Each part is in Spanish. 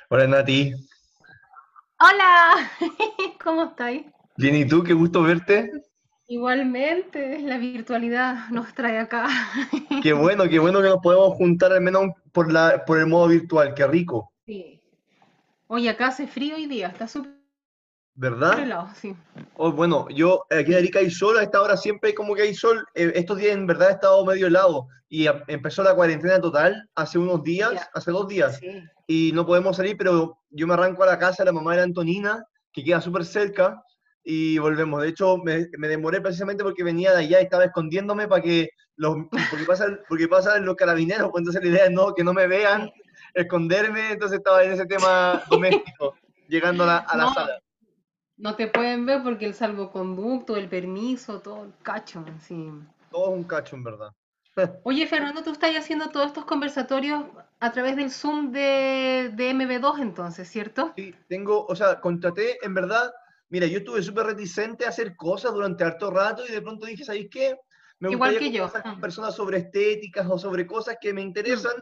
Hola Nati, Hola, ¿cómo estáis? bien y tú, qué gusto verte. Igualmente, la virtualidad nos trae acá. Qué bueno que nos podemos juntar al menos por el modo virtual, qué rico, Sí. Oye, acá hace frío hoy día, está súper ¿verdad? helado, sí. Oh, bueno, yo aquí en Arica hay sol, a esta hora siempre hay como que hay sol. Estos días en verdad he estado medio helado y empezó la cuarentena total hace unos días, Ya, hace 2 días, sí. y no podemos salir, pero yo me arranco a la casa de la mamá de la Antonina, que queda súper cerca, y volvemos. De hecho, me demoré precisamente porque venía de allá y estaba escondiéndome para que porque pasan los carabineros, pues entonces la idea es no, que no me vean, Sí. esconderme, entonces estaba en ese tema doméstico, llegando a la No, sala. no te pueden ver porque el salvoconducto, el permiso, todo el cacho, sí. Todo es un cacho, en verdad. Oye, Fernando, tú estás haciendo todos estos conversatorios a través del Zoom de MB2 entonces, ¿cierto? Sí, tengo, o sea, contraté, en verdad, mira, yo estuve súper reticente a hacer cosas durante harto rato y de pronto dije, ¿sabéis qué? Me Igual gustaría que yo. conversar con personas sobre estéticas o sobre cosas que me Mm, interesan,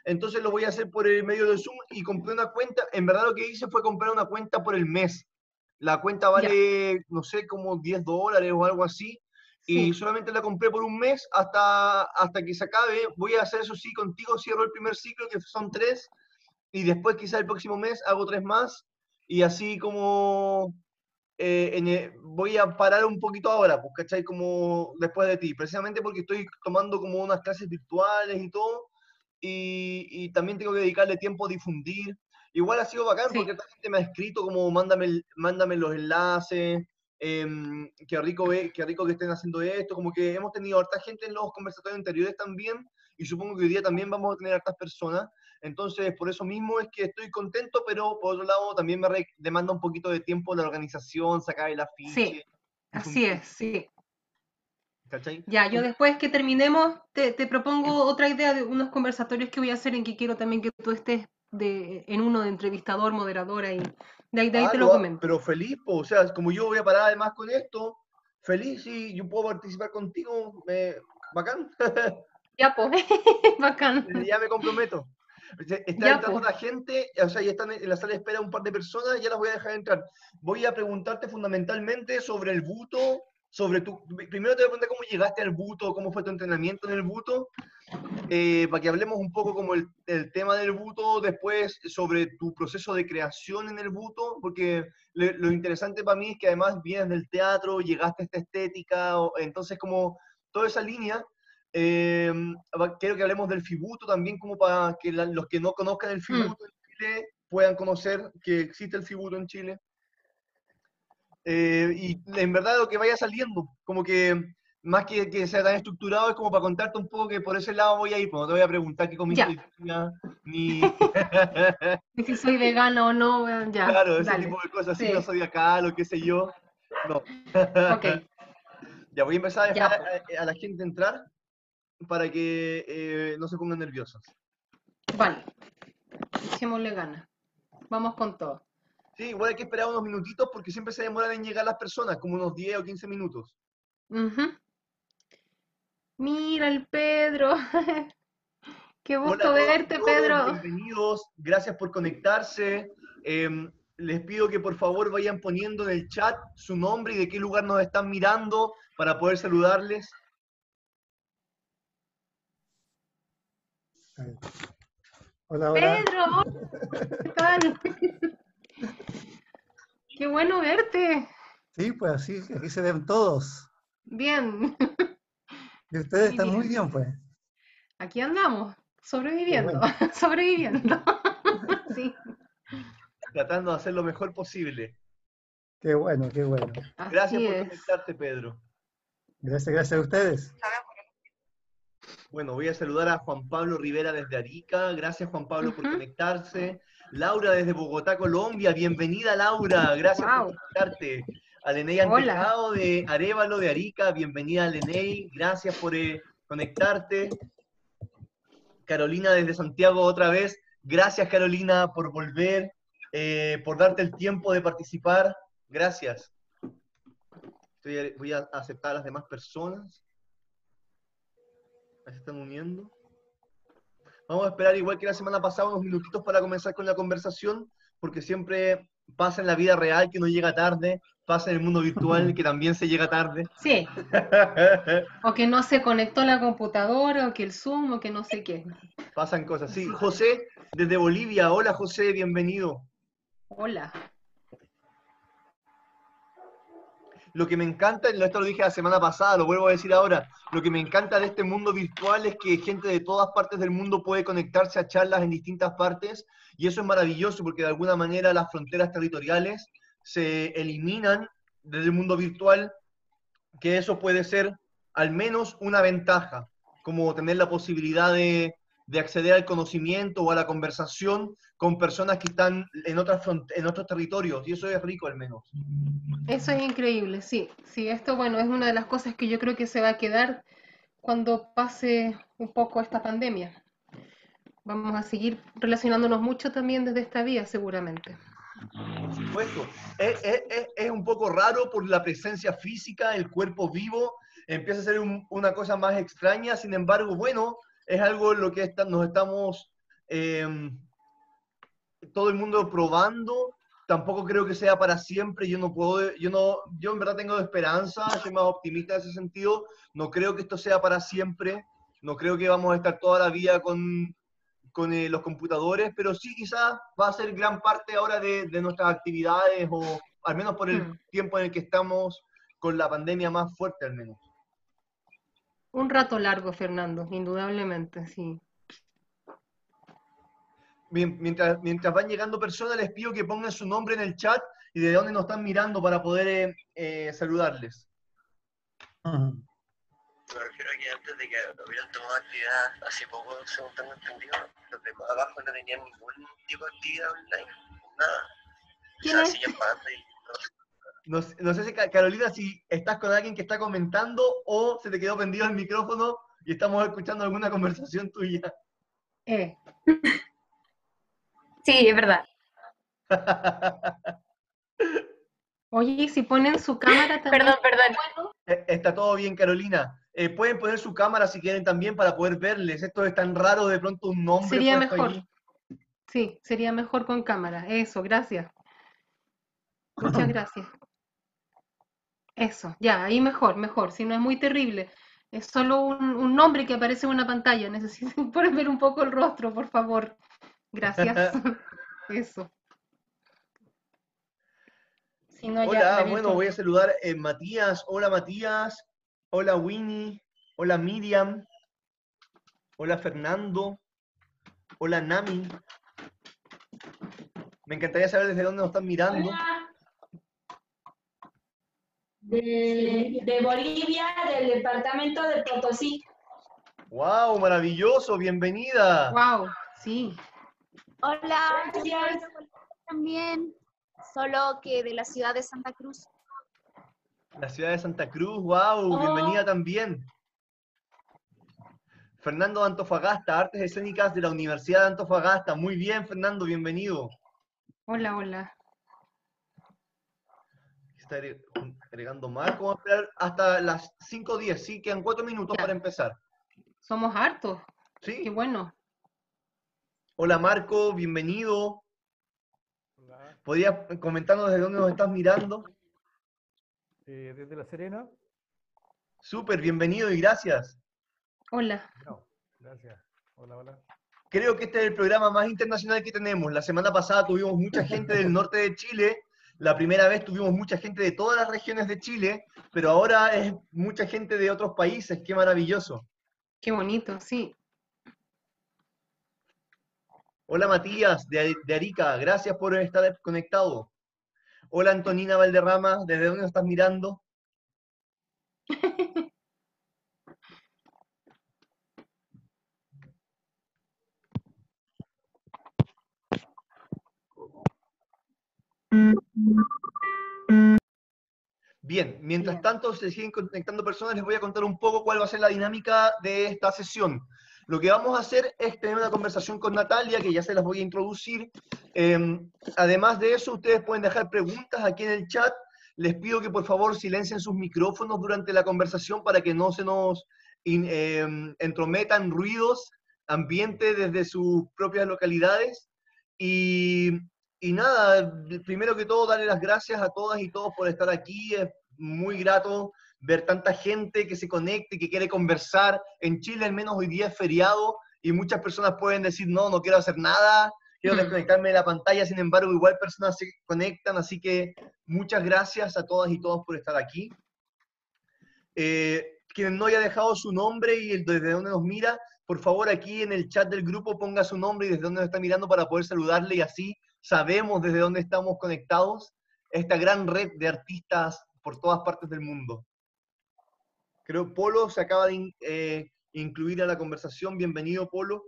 entonces lo voy a hacer por el medio de Zoom y compré una cuenta. En verdad lo que hice fue comprar una cuenta por el mes. La cuenta ya, vale, no sé, como $10 o algo así, y sí. solamente la compré por un mes hasta que se acabe. Voy a hacer eso sí contigo, cierro el primer ciclo, que son tres, y después quizá el próximo mes hago tres más y así como voy a parar un poquito ahora, pues, ¿cachai? Como después de ti, precisamente porque estoy tomando como unas clases virtuales y todo, y también tengo que dedicarle tiempo a difundir. Igual ha sido bacán Sí. porque esta gente me ha escrito como mándame los enlaces, qué rico que estén haciendo esto, como que hemos tenido harta gente en los conversatorios anteriores también, y supongo que hoy día también vamos a tener hartas personas, entonces por eso mismo es que estoy contento, pero por otro lado también demanda un poquito de tiempo la organización, sacar el Sí, afiche, así difundir, es, sí. ¿cachai? Ya, yo después que terminemos, te propongo otra idea de unos conversatorios que voy a hacer en que quiero también que tú estés en uno de entrevistador, moderadora y de ahí te lo comento. Pero feliz, po, o sea, como yo voy a parar además con esto, feliz y yo puedo participar contigo, bacán, Ya, pues, bacán. ya me comprometo. Está Ya, entrando pues. la gente, o sea, ya están en la sala de espera un par de personas, ya las voy a dejar entrar. Voy a preguntarte fundamentalmente sobre el buto, primero te voy a preguntar cómo llegaste al buto, cómo fue tu entrenamiento en el buto, para que hablemos un poco como el tema del buto, después sobre tu proceso de creación en el buto, porque lo interesante para mí es que además vienes del teatro, llegaste a esta estética, entonces como toda esa línea, eh, quiero que hablemos del Fibuto también, como para que los que no conozcan el Mm, Fibuto en Chile puedan conocer que existe el Fibuto en Chile. Y en verdad lo que vaya saliendo, como que más que sea tan estructurado, es como para contarte un poco que por ese lado voy a ir, pues no te voy a preguntar qué comiste ya. hoy día, ni Y si soy vegana o no, ya, claro, ese tipo dale. de cosas, si no Sí, soy acá, lo que sé yo, no. ok. Ya voy a empezar a dejar Ya, pues. a la gente entrar para que no se pongan nerviosos. Vale, echémosle ganas. Vamos con todo. Sí, igual hay que esperar unos minutitos porque siempre se demoran en llegar las personas, como unos 10 o 15 minutos. Ujú. Mira el Pedro. Qué Hola a gusto todos y verte, todos, Pedro. bienvenidos, gracias por conectarse. Les pido que por favor vayan poniendo en el chat su nombre y de qué lugar nos están mirando para poder saludarles. Ahí. Hola, hola. Pedro, hola, ¿qué tal? Qué bueno verte. Sí, pues así, aquí se ven todos. Bien, Y ustedes muy están muy bien. bien, pues. Aquí andamos, Qué sobreviviendo, bueno, sobreviviendo. Sí, Tratando de hacer lo mejor posible. qué bueno, qué bueno. Gracias así por es. conectarte, Pedro. Gracias, gracias a ustedes. Bueno, voy a saludar a Juan Pablo Rivera desde Arica. Gracias, Juan Pablo, por Ujú. conectarse. Laura desde Bogotá, Colombia. Bienvenida, Laura. Gracias por Wow, conectarte. A Leney hola. Antecao de Arévalo de Arica. Bienvenida, Leney. Gracias por conectarte. Carolina desde Santiago otra vez. Gracias, Carolina, por volver, por darte el tiempo de participar. Gracias. Voy a aceptar a las demás personas. Ahí se están uniendo. Vamos a esperar igual que la semana pasada unos minutitos para comenzar con la conversación, porque siempre pasa en la vida real que uno llega tarde, pasa en el mundo virtual que también se llega tarde. Sí, o que no se conectó la computadora, o que el Zoom, o que no sé qué. Pasan cosas. Sí, José, desde Bolivia. Hola José, bienvenido. Hola. Lo que me encanta, esto lo dije la semana pasada, lo vuelvo a decir ahora, lo que me encanta de este mundo virtual es que gente de todas partes del mundo puede conectarse a charlas en distintas partes, y eso es maravilloso porque de alguna manera las fronteras territoriales se eliminan desde el mundo virtual, que eso puede ser al menos una ventaja, como tener la posibilidad de acceder al conocimiento o a la conversación con personas que están en otros territorios, y eso es rico al menos. Eso es increíble, sí. Sí, esto, bueno, es una de las cosas que yo creo que se va a quedar cuando pase un poco esta pandemia. Vamos a seguir relacionándonos mucho también desde esta vía, seguramente. Por supuesto, es un poco raro por la presencia física, el cuerpo vivo, empieza a ser una cosa más extraña, sin embargo, bueno, es algo en lo que nos estamos eh, todo el mundo probando. Tampoco creo que sea para siempre. Yo no puedo, yo en verdad tengo esperanza, soy más optimista en ese sentido. No creo que esto sea para siempre. No creo que vamos a estar toda la vida con los computadores, pero sí quizás va a ser gran parte ahora de nuestras actividades, o al menos por el tiempo en el que estamos con la pandemia más fuerte al menos. Un rato largo, Fernando, indudablemente, sí. Mientras van llegando personas, les pido que pongan su nombre en el chat y de dónde nos están mirando para poder saludarles. Ujú. Me refiero a que antes de que hubieran tomado actividad hace poco, según tengo entendido, los de más abajo no tenían ningún tipo de actividad online, nada. O ¿Quién sea, es? siguen pagando y No sé si, Carolina, si estás con alguien que está comentando o se te quedó prendido el micrófono y estamos escuchando alguna conversación tuya. Sí, es verdad. Oye, y si ponen su cámara también. Perdón. Está todo bien, Carolina. Pueden poner su cámara si quieren también para poder verles. Esto es tan raro, de pronto un nombre Sería puesto mejor. allí. Sí, sería mejor con cámara. Eso, gracias. Muchas gracias. Eso, ya, ahí mejor, si no es muy terrible. Es solo un nombre que aparece en una pantalla. Necesito poder ver un poco el rostro, por favor. Gracias. Eso. Si no, ya Hola, la bueno, voy a virtual. saludar a Matías. Hola, Matías. Hola, Winnie. Hola, Miriam. Hola, Fernando. Hola, Nami. Me encantaría saber desde dónde nos están mirando. De Bolivia, del departamento de Potosí. ¡Wow! Maravilloso, bienvenida. Wow, sí. Hola, yo soy Gracias. de Bolivia también, solo que de la ciudad de Santa Cruz. La ciudad de Santa Cruz, wow, bienvenida también. Fernando de Antofagasta, Artes Escénicas de la Universidad de Antofagasta. Muy bien, Fernando, bienvenido. Hola. Está agregando Marco. Vamos a esperar hasta las 5:10, sí, quedan 4 minutos Ya. para empezar. Somos hartos. Qué ¿Sí? bueno. Hola, Marco, bienvenido. Hola, ¿Podrías comentarnos desde dónde nos estás mirando? desde La Serena. Súper, bienvenido y gracias. Hola. No, gracias. Hola. Creo que este es el programa más internacional que tenemos. La semana pasada tuvimos mucha gente del norte de Chile. La primera vez tuvimos mucha gente de todas las regiones de Chile, pero ahora es mucha gente de otros países. ¡Qué maravilloso! Qué bonito, sí. Hola Matías, de Arica, gracias por estar conectado. Hola Antonina Valderrama, ¿desde dónde nos estás mirando? Bien, mientras tanto se siguen conectando personas, les voy a contar un poco cuál va a ser la dinámica de esta sesión. Lo que vamos a hacer es tener una conversación con Natalia, que ya se las voy a introducir. Además de eso, ustedes pueden dejar preguntas aquí en el chat. Les pido que por favor silencien sus micrófonos durante la conversación para que no se nos entrometan ruidos ambiente desde sus propias localidades. Y, y nada, primero que todo, darle las gracias a todas y todos por estar aquí. Es muy grato ver tanta gente que se conecte, que quiere conversar. En Chile, al menos hoy día es feriado y muchas personas pueden decir, no, no quiero hacer nada, quiero desconectarme de la pantalla. Sin embargo, igual personas se conectan, así que muchas gracias a todas y todos por estar aquí. Quien no haya dejado su nombre y desde dónde nos mira, por favor aquí en el chat del grupo ponga su nombre y desde dónde nos está mirando para poder saludarle, y así sabemos desde dónde estamos conectados, esta gran red de artistas por todas partes del mundo. Creo Polo se acaba de incluir a la conversación. Bienvenido, Polo.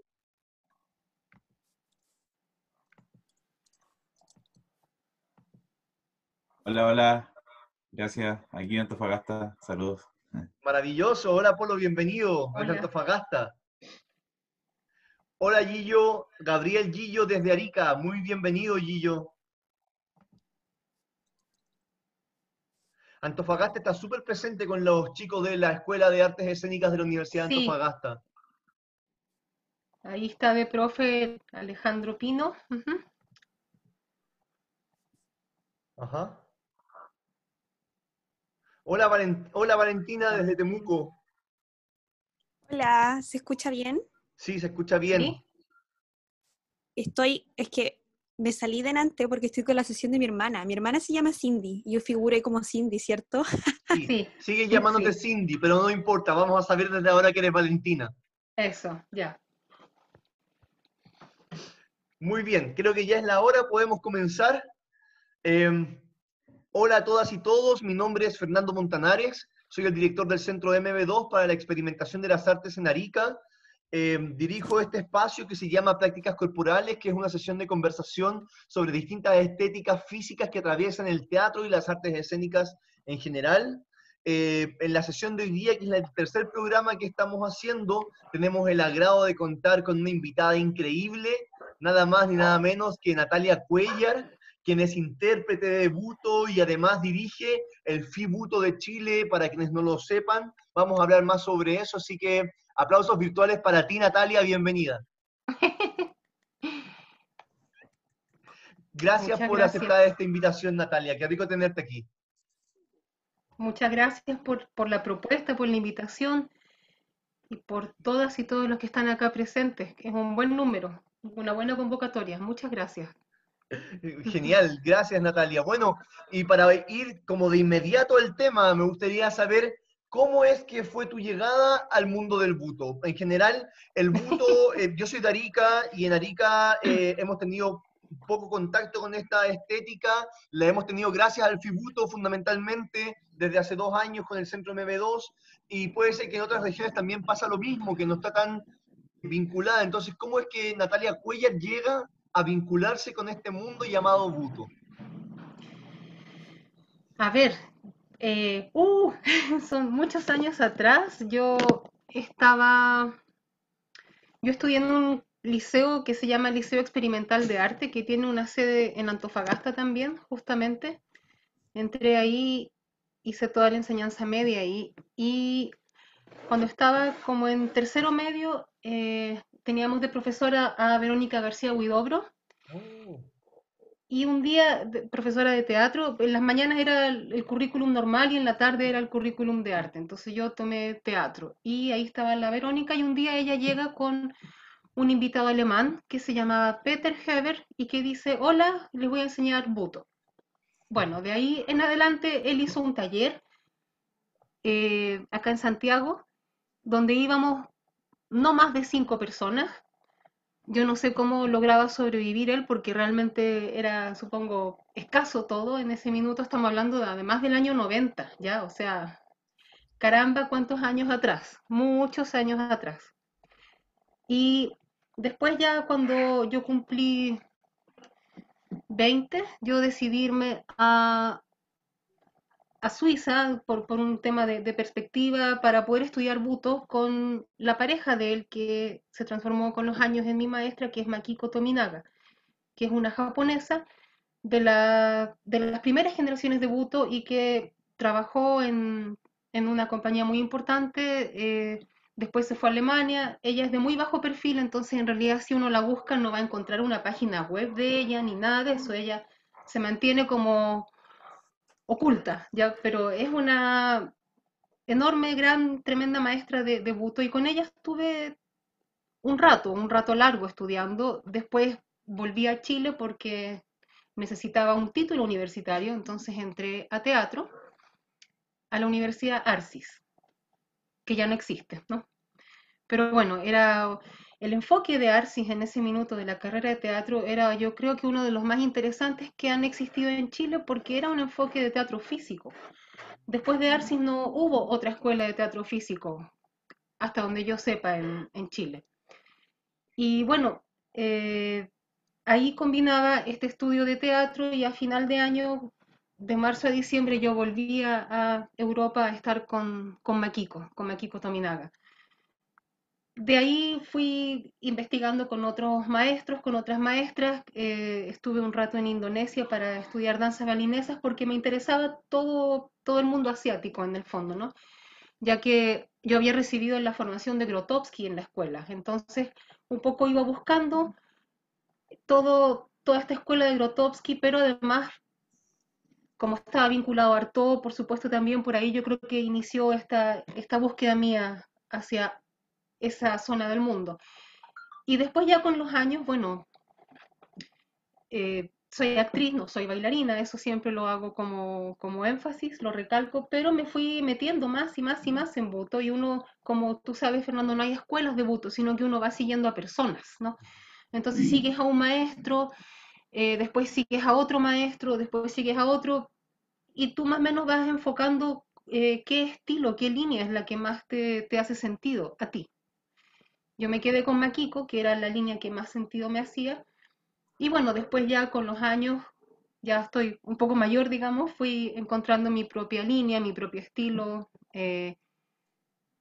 Hola, hola. Gracias. Aquí en Antofagasta. Saludos. Maravilloso. Hola, Polo, bienvenido desde Hola. Antofagasta. Hola, Gillo. Gabriel Gillo desde Arica. Muy bienvenido, Gillo. Antofagasta está súper presente con los chicos de la Escuela de Artes Escénicas de la Universidad de Sí. Antofagasta. Ahí está de profe Alejandro Pino. Ujú. Ajá. Hola, hola Valentina desde Temuco. Hola, ¿se escucha bien? Sí, se escucha bien. Sí. Es que me salí delante porque estoy con la sesión de mi hermana. Mi hermana se llama Cindy, y yo figuré como Cindy, ¿cierto? Sí, Sí. sigue llamándote Sí. Cindy, pero no importa, vamos a saber desde ahora que eres Valentina. Eso, ya. Muy bien, creo que ya es la hora, podemos comenzar. Hola a todas y todos, mi nombre es Fernando Montanares, soy el director del Centro MB2 para la Experimentación de las Artes en Arica. Dirijo este espacio que se llama Prácticas Corporales, que es una sesión de conversación sobre distintas estéticas físicas que atraviesan el teatro y las artes escénicas en general. En la sesión de hoy día, que es el tercer programa que estamos haciendo, tenemos el agrado de contar con una invitada increíble, nada más ni nada menos que Natalia Cuellar, quien es intérprete de Buto y además dirige el FI Buto de Chile. Para quienes no lo sepan, vamos a hablar más sobre eso, así que aplausos virtuales para ti, Natalia, bienvenida. Gracias Muchas por gracias. aceptar esta invitación, Natalia, qué rico tenerte aquí. Muchas gracias por la propuesta, por la invitación y por todas y todos los que están acá presentes. Es un buen número, una buena convocatoria. Muchas gracias. Genial, gracias, Natalia. Bueno, y para ir como de inmediato al tema, me gustaría saber cómo es que fue tu llegada al mundo del buto. En general, el buto, yo soy de Arica y en Arica hemos tenido poco contacto con esta estética, la hemos tenido gracias al FIBUTO fundamentalmente desde hace 2 años con el Centro MB2, y puede ser que en otras regiones también pasa lo mismo, que no está tan vinculada. Entonces, ¿cómo es que Natalia Cuellar llega a vincularse con este mundo llamado buto? A ver, son muchos años atrás. Yo estudié en un liceo que se llama Liceo Experimental de Arte, que tiene una sede en Antofagasta también, justamente. Entré ahí, hice toda la enseñanza media ahí, y cuando estaba como en tercero medio, teníamos de profesora a Verónica García Huidobro, y un día, profesora de teatro, en las mañanas era el currículum normal y en la tarde era el currículum de arte. Entonces yo tomé teatro y ahí estaba la Verónica, y un día ella llega con un invitado alemán que se llamaba Peter Heber y que dice: hola, les voy a enseñar buto. Bueno, de ahí en adelante él hizo un taller acá en Santiago, donde íbamos no más de 5 personas. Yo no sé cómo lograba sobrevivir él, porque realmente era, supongo, escaso todo en ese minuto. Estamos hablando de, además del año 90, ya, o sea, caramba, cuántos años atrás, muchos años atrás. Y después ya cuando yo cumplí 20, yo decidí irme a Suiza por un tema de perspectiva, para poder estudiar buto con la pareja de él, que se transformó con los años en mi maestra, que es Makiko Tominaga, que es una japonesa de las primeras generaciones de buto y que trabajó en una compañía muy importante después se fue a Alemania, ella es de muy bajo perfil, entonces en realidad si uno la busca no va a encontrar una página web de ella ni nada de eso, ella se mantiene como oculta, ¿ya? Pero es una enorme, gran, tremenda maestra de buto y con ella estuve un rato largo estudiando, después volví a Chile porque necesitaba un título universitario, entonces entré a teatro a la Universidad Arcis, que ya no existe, ¿no? Pero bueno, era el enfoque de Arcis en ese minuto de la carrera de teatro era yo creo que uno de los más interesantes que han existido en Chile porque era un enfoque de teatro físico. Después de Arcis no hubo otra escuela de teatro físico, hasta donde yo sepa, en Chile. Y bueno, ahí combinaba este estudio de teatro y a final de año, de marzo a diciembre, yo volví a Europa a estar con Makiko Tominaga. De ahí fui investigando con otros maestros, con otras maestras. Estuve un rato en Indonesia para estudiar danzas balinesas porque me interesaba todo el mundo asiático en el fondo, ¿no? Ya que yo había recibido la formación de Grotowski en la escuela. Entonces, un poco iba buscando toda esta escuela de Grotowski, pero además, como estaba vinculado a Artaud, por supuesto también por ahí yo creo que inició esta búsqueda mía hacia esa zona del mundo. Y después ya con los años, bueno, soy actriz, no soy bailarina, eso siempre lo hago como énfasis, lo recalco, pero me fui metiendo más y más y más en buto y uno, como tú sabes, Fernando, no hay escuelas de buto, sino que uno va siguiendo a personas, ¿no? Entonces sigues a un maestro, después sigues a otro maestro, después sigues a otro, y tú más o menos vas enfocando qué estilo, qué línea es la que más te hace sentido a ti. Yo me quedé con Makiko, que era la línea que más sentido me hacía, y bueno, después ya con los años, ya estoy un poco mayor, digamos, fui encontrando mi propia línea, mi propio estilo, de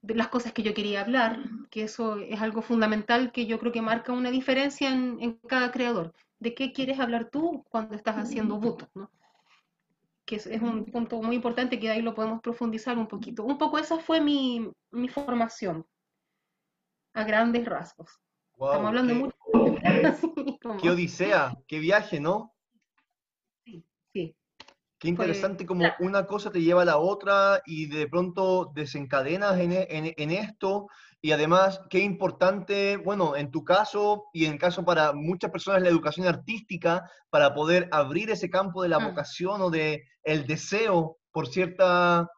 las cosas que yo quería hablar, que eso es algo fundamental que yo creo que marca una diferencia en cada creador. ¿De qué quieres hablar tú cuando estás haciendo buto, ¿no? Que es un punto muy importante que ahí lo podemos profundizar un poquito. Un poco esa fue mi formación, a grandes rasgos. Estamos Wow, hablando mucho. Así qué como, odisea, qué viaje, ¿no? sí, sí, Qué fue interesante como una cosa te lleva a la otra y de pronto desencadenas en esto. Y además, qué importante, bueno, en tu caso y en caso para muchas personas, la educación artística para poder abrir ese campo de la mm, vocación o de el deseo por cierta,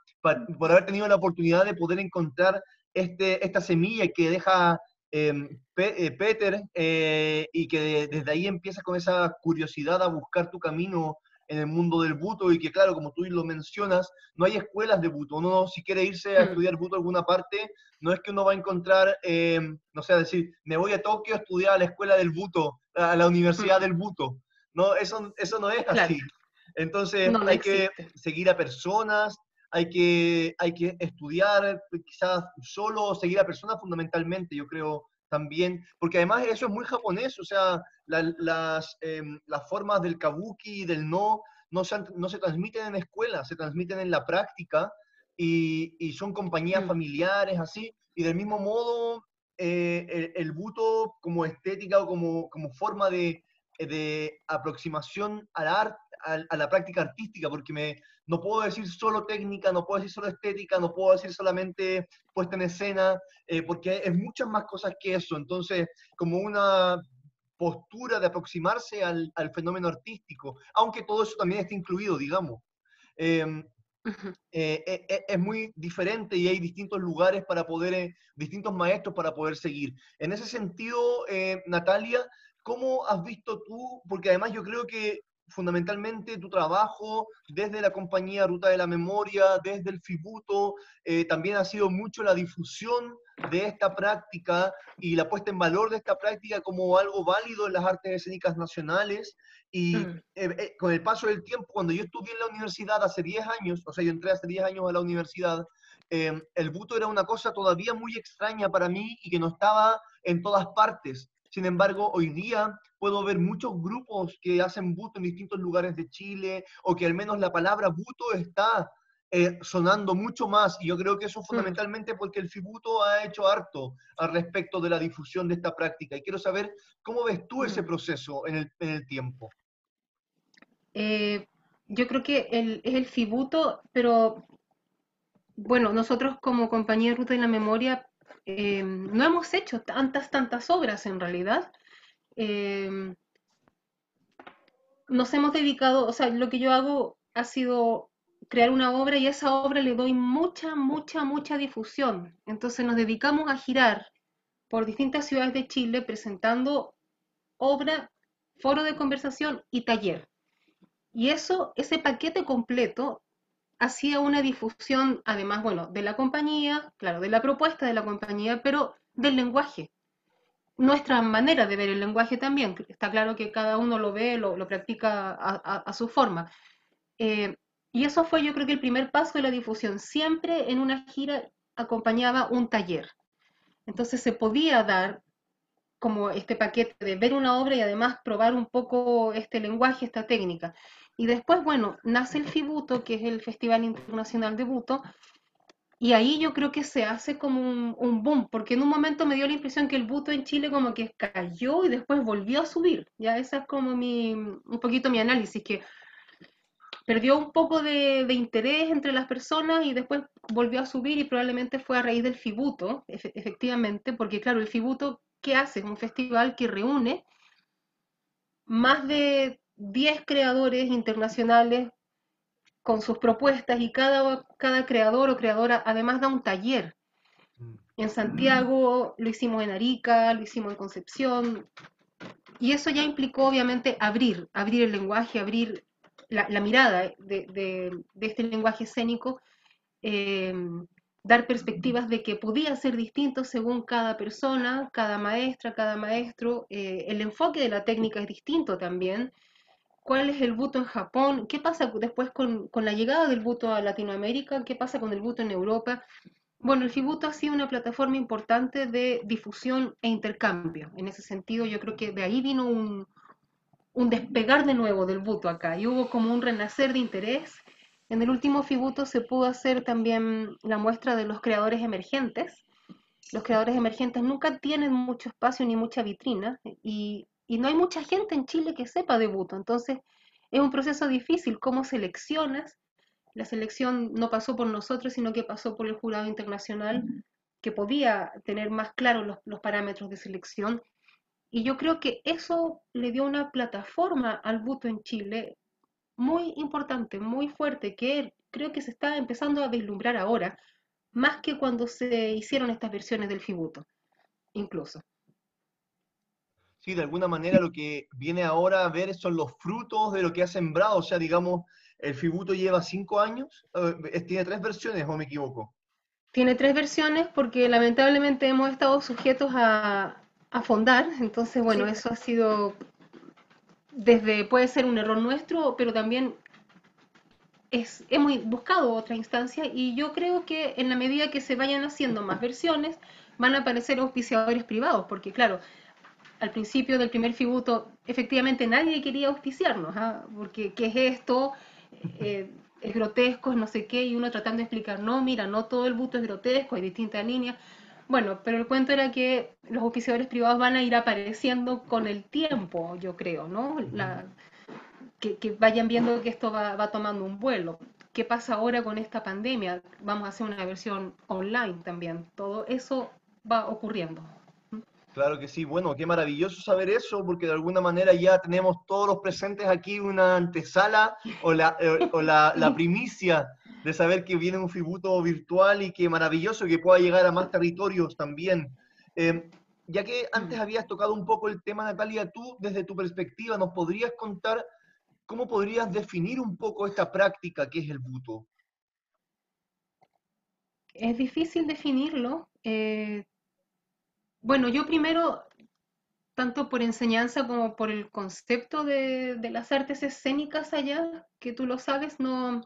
por haber tenido la oportunidad de poder encontrar esta semilla que deja Peter y que desde ahí empiezas con esa curiosidad a buscar tu camino en el mundo del buto y que claro, como tú lo mencionas, no hay escuelas de buto. Uno si quiere irse a mm, estudiar buto a alguna parte, no es que uno va a encontrar, no sé, decir, me voy a Tokio a estudiar a la escuela del buto, a la universidad mm, del buto. No, eso no es claro, así. Entonces no, no hay que existe. seguir a personas, hay que estudiar, quizás solo seguir a personas fundamentalmente, yo creo también, porque además eso es muy japonés, o sea, las formas del kabuki y del no se transmiten en escuelas, se transmiten en la práctica y son compañías Mm, familiares, así, y del mismo modo el buto como estética o como forma de aproximación al arte, a la práctica artística, porque no puedo decir solo técnica, no puedo decir solo estética, no puedo decir solamente puesta en escena, porque es muchas más cosas que eso. Entonces, como una postura de aproximarse al fenómeno artístico, aunque todo eso también está incluido, digamos. Eh, ujú. es muy diferente y hay distintos lugares para poder, distintos maestros para poder seguir. En ese sentido, Natalia, ¿cómo has visto tú? Porque además yo creo que fundamentalmente tu trabajo desde la compañía Ruta de la Memoria, desde el FIBUTO, también ha sido mucho la difusión de esta práctica y la puesta en valor de esta práctica como algo válido en las artes escénicas nacionales. Y Mm, con el paso del tiempo, cuando yo estudié en la universidad hace 10 años, o sea, yo entré hace 10 años a la universidad, el buto era una cosa todavía muy extraña para mí y que no estaba en todas partes. Sin embargo, hoy día puedo ver muchos grupos que hacen buto en distintos lugares de Chile, o que al menos la palabra buto está sonando mucho más, y yo creo que eso Mm. fundamentalmente porque el Fibuto ha hecho harto al respecto de la difusión de esta práctica, y quiero saber cómo ves tú ese proceso en el tiempo. Yo creo que es el Fibuto, pero bueno, nosotros como compañía Ruta de la Memoria no hemos hecho tantas obras en realidad. Eh, Nos hemos dedicado, o sea, lo que yo hago ha sido crear una obra y a esa obra le doy mucha difusión. Entonces nos dedicamos a girar por distintas ciudades de Chile presentando obra, foro de conversación y taller. Y eso, ese paquete completo hacía una difusión, además, bueno, de la compañía, claro, de la propuesta de la compañía, pero del lenguaje. Nuestra manera de ver el lenguaje también. Está claro que cada uno lo ve, lo practica a su forma. Eh, y eso fue, yo creo que el primer paso de la difusión. Siempre en una gira acompañaba un taller. Entonces se podía dar como este paquete de ver una obra y además probar un poco este lenguaje, esta técnica. Y después, bueno, nace el FIBUTO, que es el Festival Internacional de Buto, y ahí yo creo que se hace como un boom, porque en un momento me dio la impresión que el buto en Chile como que cayó y después volvió a subir. Ya esa es como un poquito mi análisis, que perdió un poco de interés entre las personas y después volvió a subir y probablemente fue a raíz del Fibuto, efectivamente, porque claro, el Fibuto, ¿qué hace? Es un festival que reúne más de 10 creadores internacionales con sus propuestas y cada creador o creadora además da un taller. En Santiago, lo hicimos en Arica, lo hicimos en Concepción, y eso ya implicó obviamente abrir el lenguaje, abrir la mirada de este lenguaje escénico, eh, dar perspectivas de que podía ser distinto según cada persona, cada maestra, cada maestro, el enfoque de la técnica es distinto también. ¿Cuál es el buto en Japón? ¿Qué pasa después con la llegada del buto a Latinoamérica? ¿Qué pasa con el buto en Europa? Bueno, el Fibuto ha sido una plataforma importante de difusión e intercambio. En ese sentido, yo creo que de ahí vino un despegar de nuevo del Buto acá y hubo como un renacer de interés. En el último Fibuto se pudo hacer también la muestra de los creadores emergentes. Los creadores emergentes nunca tienen mucho espacio ni mucha vitrina y no hay mucha gente en Chile que sepa de Buto. Entonces, es un proceso difícil. ¿Cómo seleccionas? La selección no pasó por nosotros, sino que pasó por el jurado internacional, que podía tener más claros los parámetros de selección. Y yo creo que eso le dio una plataforma al buto en Chile muy importante, muy fuerte, que creo que se está empezando a vislumbrar ahora, más que cuando se hicieron estas versiones del Fibuto, incluso. Sí, de alguna manera lo que viene ahora a ver son los frutos de lo que ha sembrado. O sea, digamos, el Fibuto lleva 5 años, tiene 3 versiones, ¿o me equivoco? Tiene 3 versiones porque lamentablemente hemos estado sujetos a fondar, entonces bueno, Sí. eso ha sido puede ser un error nuestro, pero también hemos buscado otra instancia y yo creo que en la medida que se vayan haciendo más versiones, van a aparecer auspiciadores privados, porque claro, al principio del primer Fibuto, efectivamente nadie quería auspiciarnos, ¿ah? Porque ¿qué es esto? Es grotesco, es no sé qué, y uno tratando de explicar, no, mira, no todo el buto es grotesco, hay distintas líneas. Bueno, pero el cuento era que los auspiciadores privados van a ir apareciendo con el tiempo, yo creo, ¿no? Que vayan viendo que esto va tomando un vuelo. ¿Qué pasa ahora con esta pandemia? Vamos a hacer una versión online también. Todo eso va ocurriendo. Claro que sí, bueno, qué maravilloso saber eso, porque de alguna manera ya tenemos todos los presentes aquí una antesala o la primicia de saber que viene un Fibuto virtual y qué maravilloso que pueda llegar a más territorios también. Ya que antes habías tocado un poco el tema, Natalia, tú desde tu perspectiva nos podrías contar cómo podrías definir un poco esta práctica que es el buto. Es difícil definirlo. Bueno, yo primero, tanto por enseñanza como por el concepto de las artes escénicas allá, que tú lo sabes, no,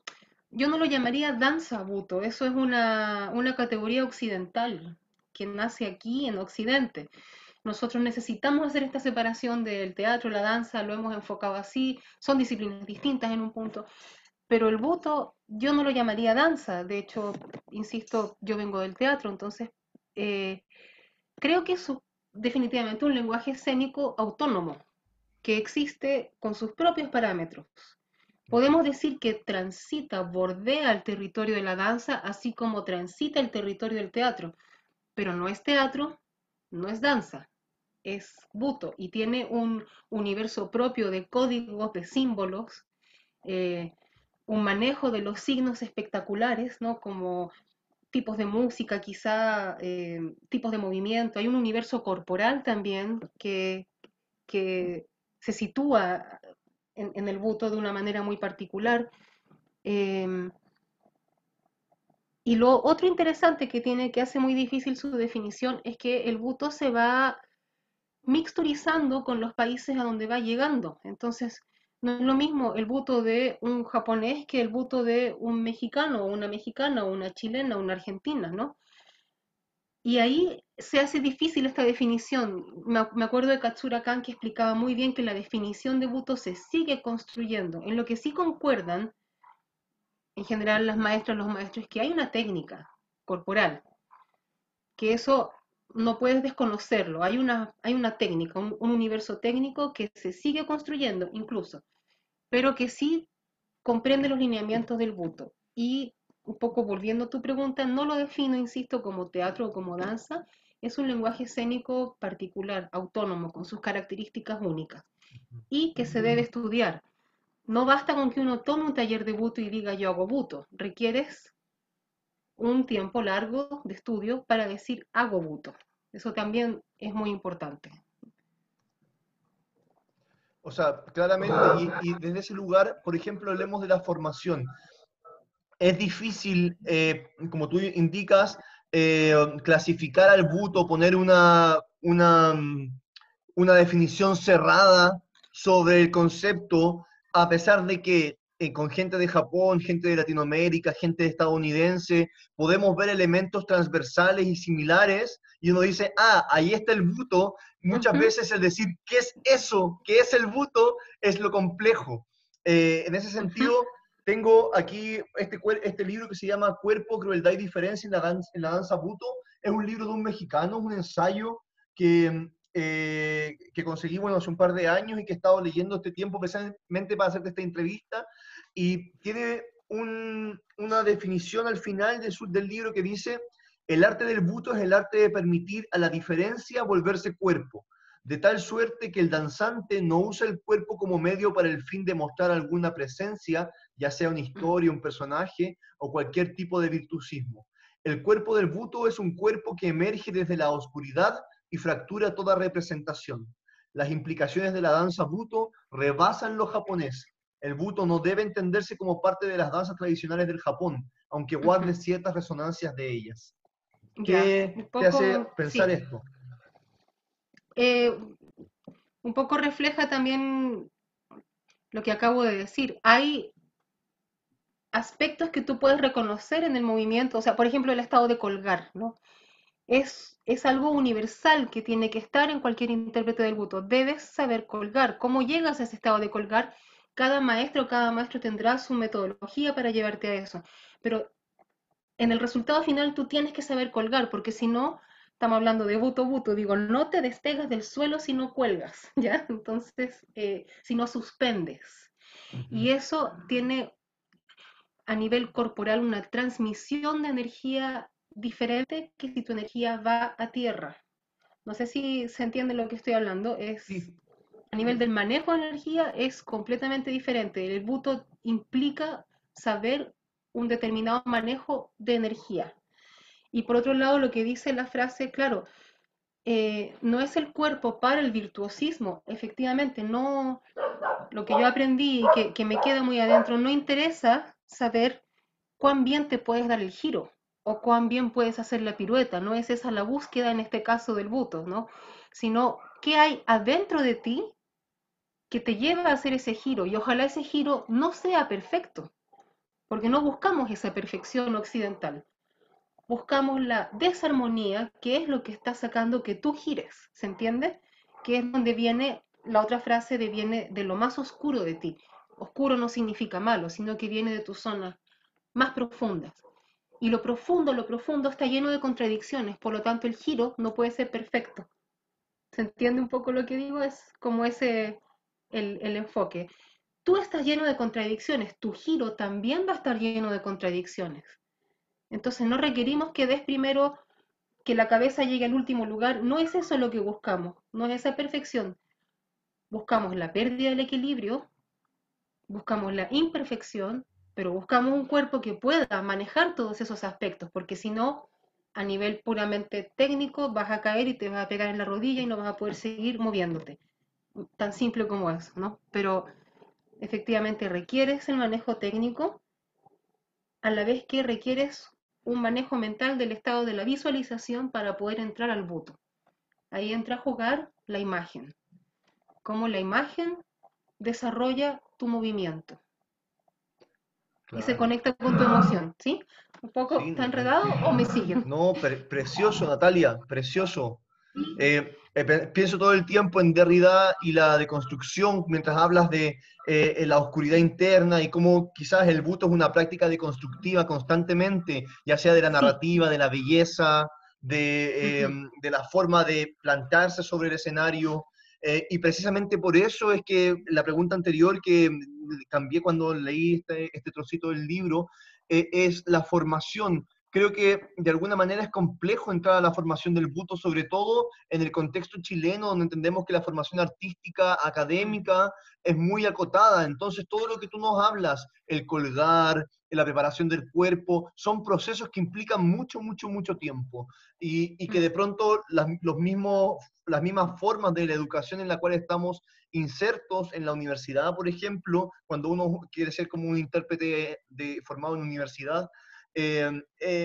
yo no lo llamaría danza buto, eso es una categoría occidental que nace aquí en Occidente. Nosotros necesitamos hacer esta separación del teatro, la danza, lo hemos enfocado así, son disciplinas distintas en un punto, pero el buto yo no lo llamaría danza, de hecho, insisto, yo vengo del teatro, entonces creo que es definitivamente un lenguaje escénico autónomo, que existe con sus propios parámetros. Podemos decir que transita, bordea el territorio de la danza, así como transita el territorio del teatro, pero no es teatro, no es danza, es buto y tiene un universo propio de códigos, de símbolos, eh, un manejo de los signos espectaculares, ¿no? Como tipos de música, quizá tipos de movimiento. Hay un universo corporal también que se sitúa en el buto de una manera muy particular. Eh, y lo otro interesante que tiene, que hace muy difícil su definición, es que el buto se va mixturizando con los países a donde va llegando. Entonces, no es lo mismo el buto de un japonés que el buto de un mexicano, o una mexicana, o una chilena, o una argentina, ¿no? Y ahí se hace difícil esta definición. Me acuerdo de Katsura Kan que explicaba muy bien que la definición de buto se sigue construyendo. En lo que sí concuerdan, en general las maestras, los maestros, es que hay una técnica corporal, que eso no puedes desconocerlo. Hay una técnica, un universo técnico que se sigue construyendo incluso, pero que sí comprende los lineamientos del buto. Y un poco volviendo a tu pregunta, no lo defino, insisto, como teatro o como danza, es un lenguaje escénico particular, autónomo, con sus características únicas, y que se debe estudiar. No basta con que uno tome un taller de buto y diga yo hago buto, requieres un tiempo largo de estudio para decir hago buto. Eso también es muy importante. O sea, claramente, y desde ese lugar, por ejemplo, hablemos de la formación. Es difícil, como tú indicas, clasificar al buto, poner una definición cerrada sobre el concepto, a pesar de que con gente de Japón, gente de Latinoamérica, gente estadounidense, podemos ver elementos transversales y similares, y uno dice, ah, ahí está el buto. Muchas veces el decir, ¿qué es eso? ¿Qué es el buto? Es lo complejo. En ese sentido, tengo aquí este libro que se llama Cuerpo, Crueldad y Diferencia en la danza buto. Es un libro de un mexicano, un ensayo que conseguí, bueno, hace un par de años y que he estado leyendo este tiempo precisamente para hacerte esta entrevista, y tiene una definición al final del libro que dice: el arte del buto es el arte de permitir a la diferencia volverse cuerpo, de tal suerte que el danzante no usa el cuerpo como medio para el fin de mostrar alguna presencia, ya sea una historia, un personaje o cualquier tipo de virtuosismo. El cuerpo del buto es un cuerpo que emerge desde la oscuridad y fractura toda representación. Las implicaciones de la danza buto rebasan lo japonés. El buto no debe entenderse como parte de las danzas tradicionales del Japón, aunque guarde ciertas resonancias de ellas. ¿Qué te hace pensar sí. esto? Un poco refleja también lo que acabo de decir. Hay aspectos que tú puedes reconocer en el movimiento, o sea, por ejemplo, el estado de colgar, ¿no? Es algo universal que tiene que estar en cualquier intérprete del buto. Debes saber colgar. ¿Cómo llegas a ese estado de colgar? Cada maestro tendrá su metodología para llevarte a eso. Pero en el resultado final tú tienes que saber colgar, porque si no, estamos hablando de buto buto, digo, no te despegas del suelo si no cuelgas, ¿ya? Entonces, si no suspendes. Y eso tiene a nivel corporal una transmisión de energía diferente que si tu energía va a tierra. No sé si se entiende lo que estoy hablando. Sí. A nivel del manejo de energía es completamente diferente. El buto implica saber un determinado manejo de energía. Y por otro lado, lo que dice la frase, claro, no es el cuerpo para el virtuosismo, efectivamente, no, lo que yo aprendí y que me queda muy adentro, no interesa saber cuán bien te puedes dar el giro o cuán bien puedes hacer la pirueta, no es esa la búsqueda en este caso del buto, ¿no? Sino qué hay adentro de ti que te lleva a hacer ese giro y ojalá ese giro no sea perfecto, porque no buscamos esa perfección occidental, buscamos la desarmonía, que es lo que está sacando que tú gires, ¿se entiende? Que es donde viene la otra frase viene de lo más oscuro de ti. Oscuro no significa malo, sino que viene de tu zona más profundas. Y lo profundo está lleno de contradicciones, por lo tanto el giro no puede ser perfecto. ¿Se entiende un poco lo que digo? Es como ese el enfoque. Tú estás lleno de contradicciones, tu giro también va a estar lleno de contradicciones. Entonces no requerimos que des primero que la cabeza llegue al último lugar, no es eso lo que buscamos, no es esa perfección. Buscamos la pérdida del equilibrio, buscamos la imperfección, pero buscamos un cuerpo que pueda manejar todos esos aspectos, porque si no, a nivel puramente técnico, vas a caer y te vas a pegar en la rodilla y no vas a poder seguir moviéndote. Tan simple como eso, ¿no? Pero efectivamente requieres el manejo técnico a la vez que requieres un manejo mental del estado de la visualización para poder entrar al buto. Ahí entra a jugar la imagen, cómo la imagen desarrolla tu movimiento y se Claro. conecta con tu emoción, ¿sí? ¿Un poco Sí, está enredado o me siguen? no, precioso, Natalia, precioso. Pienso todo el tiempo en Derrida y la deconstrucción mientras hablas de la oscuridad interna y cómo quizás el buto es una práctica deconstructiva constantemente, ya sea de la Sí. narrativa, de la belleza, de la forma de plantarse sobre el escenario. Y precisamente por eso es que la pregunta anterior que cambié cuando leí este trocito del libro es la formación. Creo que de alguna manera es complejo entrar a la formación del buto, sobre todo en el contexto chileno, donde entendemos que la formación artística, académica, es muy acotada. Entonces, todo lo que tú nos hablas, el colgar, la preparación del cuerpo, son procesos que implican mucho, mucho, mucho tiempo. Y que de pronto las mismas formas de la educación en la cual estamos insertos en la universidad, por ejemplo, cuando uno quiere ser como un intérprete formado en universidad,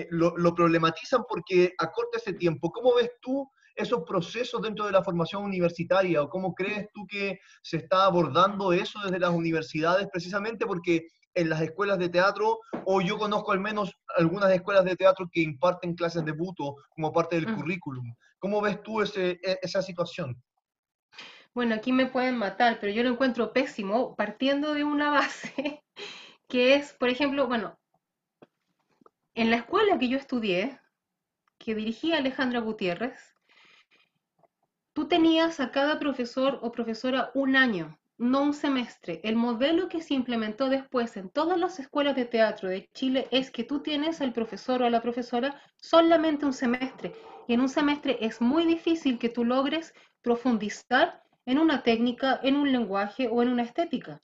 lo problematizan porque acorta ese tiempo. ¿Cómo ves tú esos procesos dentro de la formación universitaria o cómo crees tú que se está abordando eso desde las universidades precisamente porque en las escuelas de teatro, o yo conozco al menos algunas escuelas de teatro que imparten clases de buto como parte del currículum? ¿Cómo ves tú esa situación? Bueno, aquí me pueden matar, pero yo lo encuentro pésimo partiendo de una base que es, por ejemplo, bueno, en la escuela que yo estudié, que dirigía Alejandra Gutiérrez, tú tenías a cada profesor o profesora un año, no un semestre. El modelo que se implementó después en todas las escuelas de teatro de Chile es que tú tienes al profesor o a la profesora solamente un semestre. Y en un semestre es muy difícil que tú logres profundizar en una técnica, en un lenguaje o en una estética.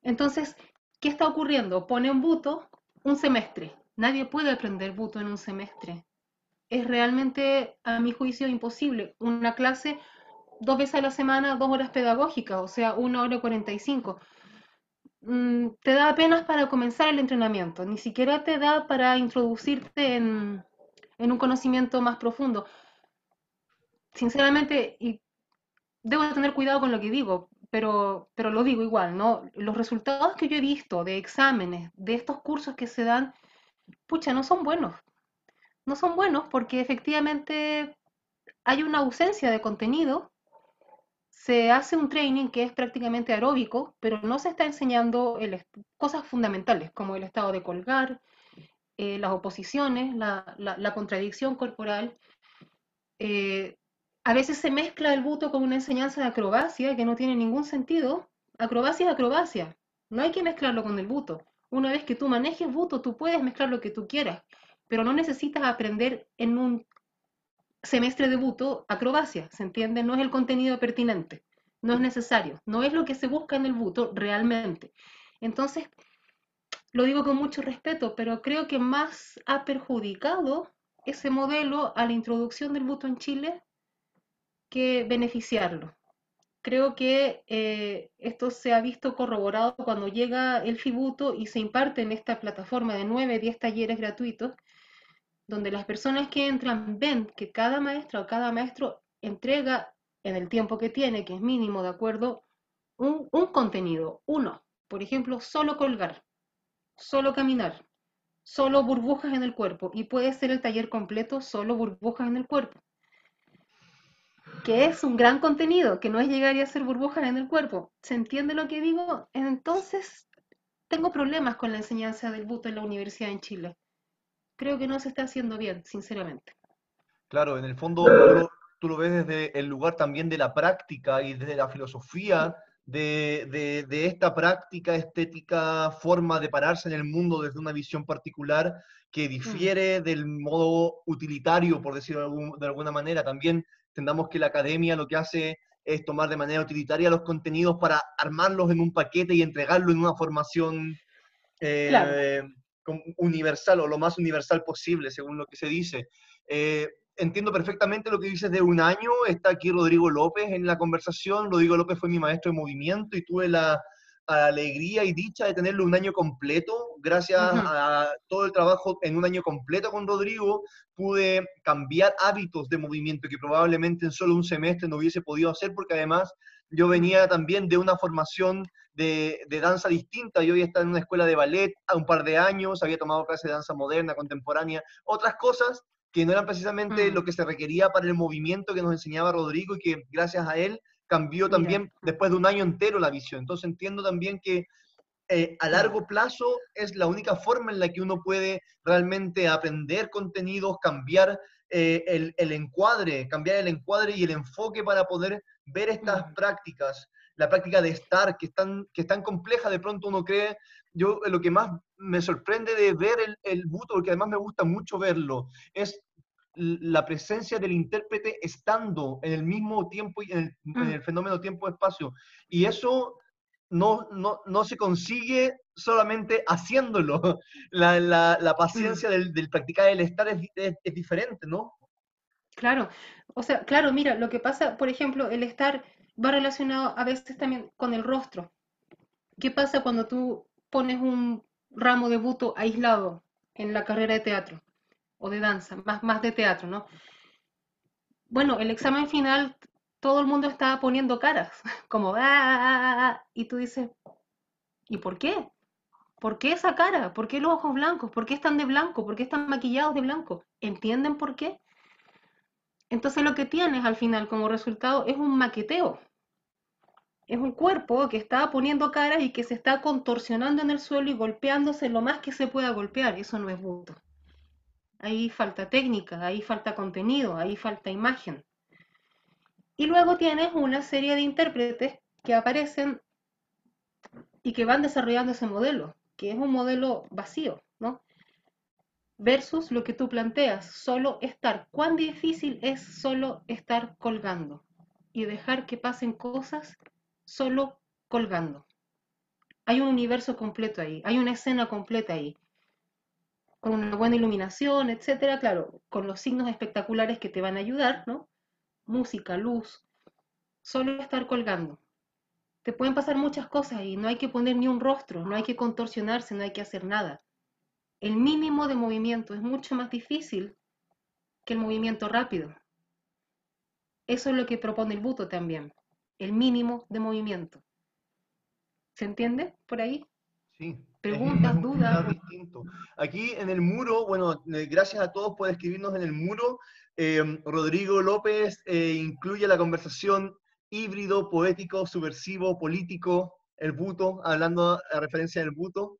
Entonces, ¿qué está ocurriendo? Pone un buto un semestre. Nadie puede aprender buto en un semestre. Es realmente, a mi juicio, imposible. Una clase 2 veces a la semana, 2 horas pedagógicas, o sea, 1 hora 45. Te da apenas para comenzar el entrenamiento, ni siquiera te da para introducirte en un conocimiento más profundo. Sinceramente, y debo tener cuidado con lo que digo, pero lo digo igual, ¿no? Los resultados que yo he visto de exámenes, de estos cursos que se dan, pucha, no son buenos. No son buenos porque efectivamente hay una ausencia de contenido. Se hace un training que es prácticamente aeróbico, pero no se está enseñando cosas fundamentales como el estado de colgar, las oposiciones, la contradicción corporal. Eh, a veces se mezcla el buto con una enseñanza de acrobacia que no tiene ningún sentido. Acrobacia es acrobacia, no hay que mezclarlo con el buto. Una vez que tú manejes buto, tú puedes mezclar lo que tú quieras, pero no necesitas aprender en un semestre de buto acrobacia, ¿se entiende? No es el contenido pertinente, no es necesario, no es lo que se busca en el buto realmente. Entonces, lo digo con mucho respeto, pero creo que más ha perjudicado ese modelo a la introducción del buto en Chile que beneficiarlo. Creo que esto se ha visto corroborado cuando llega el FIBUTO y se imparte en esta plataforma de 9-10 talleres gratuitos, donde las personas que entran ven que cada maestra o cada maestro entrega en el tiempo que tiene, que es mínimo, de acuerdo, un contenido, uno, por ejemplo, solo colgar, solo caminar, solo burbujas en el cuerpo, y puede ser el taller completo, solo burbujas en el cuerpo, que es un gran contenido, que no es llegar y hacer burbujas en el cuerpo. ¿Se entiende lo que digo? Entonces, tengo problemas con la enseñanza del buto en la universidad en Chile. Creo que no se está haciendo bien, sinceramente. Claro, en el fondo tú lo ves desde el lugar también de la práctica y desde la filosofía de esta práctica, estética, forma de pararse en el mundo desde una visión particular que difiere del modo utilitario, por decirlo de alguna manera. También entendamos que la academia lo que hace es tomar de manera utilitaria los contenidos para armarlos en un paquete y entregarlo en una formación Claro. universal o lo más universal posible, según lo que se dice. Entiendo perfectamente lo que dices de un año. Está aquí Rodrigo López en la conversación. Rodrigo López fue mi maestro de movimiento y tuve la alegría y dicha de tenerlo un año completo. Gracias a todo el trabajo en un año completo con Rodrigo, pude cambiar hábitos de movimiento que probablemente en solo un semestre no hubiese podido hacer, porque además yo venía también de una formación de danza distinta. Yo había estado en una escuela de ballet a un par de años, había tomado clases de danza moderna, contemporánea, otras cosas que no eran precisamente lo que se requería para el movimiento que nos enseñaba Rodrigo y que gracias a él cambió también después de un año entero la visión. Entonces entiendo también que a largo plazo es la única forma en la que uno puede realmente aprender contenidos, cambiar el encuadre, cambiar el encuadre y el enfoque para poder ver estas prácticas. La práctica de estar, que es tan compleja, de pronto uno cree. Yo lo que más me sorprende de ver el buto, porque además me gusta mucho verlo, es la presencia del intérprete estando en el mismo tiempo y en el fenómeno tiempo-espacio. Y eso no se consigue solamente haciéndolo. La paciencia del practicar el estar es diferente, ¿no? Claro, o sea, claro, mira, lo que pasa, por ejemplo, el estar va relacionado a veces también con el rostro. ¿Qué pasa cuando tú pones un ramo de buto aislado en la carrera de teatro o de danza, más de teatro, ¿no? Bueno, el examen final, todo el mundo estaba poniendo caras, como, y tú dices, ¿y por qué? ¿Por qué esa cara? ¿Por qué los ojos blancos? ¿Por qué están de blanco? ¿Por qué están maquillados de blanco? ¿Entienden por qué? Entonces lo que tienes al final como resultado es un maqueteo. Es un cuerpo que está poniendo caras y que se está contorsionando en el suelo y golpeándose lo más que se pueda golpear. Eso no es buto. Ahí falta técnica, ahí falta contenido, ahí falta imagen. Y luego tienes una serie de intérpretes que aparecen y que van desarrollando ese modelo, que es un modelo vacío, ¿no? Versus lo que tú planteas, solo estar. ¿Cuán difícil es solo estar colgando y dejar que pasen cosas solo colgando? Hay un universo completo ahí, hay una escena completa ahí, con una buena iluminación, etcétera, claro, con los signos espectaculares que te van a ayudar, ¿no? Música, luz, solo estar colgando. Te pueden pasar muchas cosas y no hay que poner ni un rostro, no hay que contorsionarse, no hay que hacer nada. El mínimo de movimiento es mucho más difícil que el movimiento rápido. Eso es lo que propone el buto también, el mínimo de movimiento. ¿Se entiende por ahí? Sí. Preguntas, Es un dudas. distinto. Aquí en el muro, bueno, gracias a todos por escribirnos en el muro. Rodrigo López incluye la conversación híbrido, poético, subversivo, político, el buto, hablando a referencia del buto.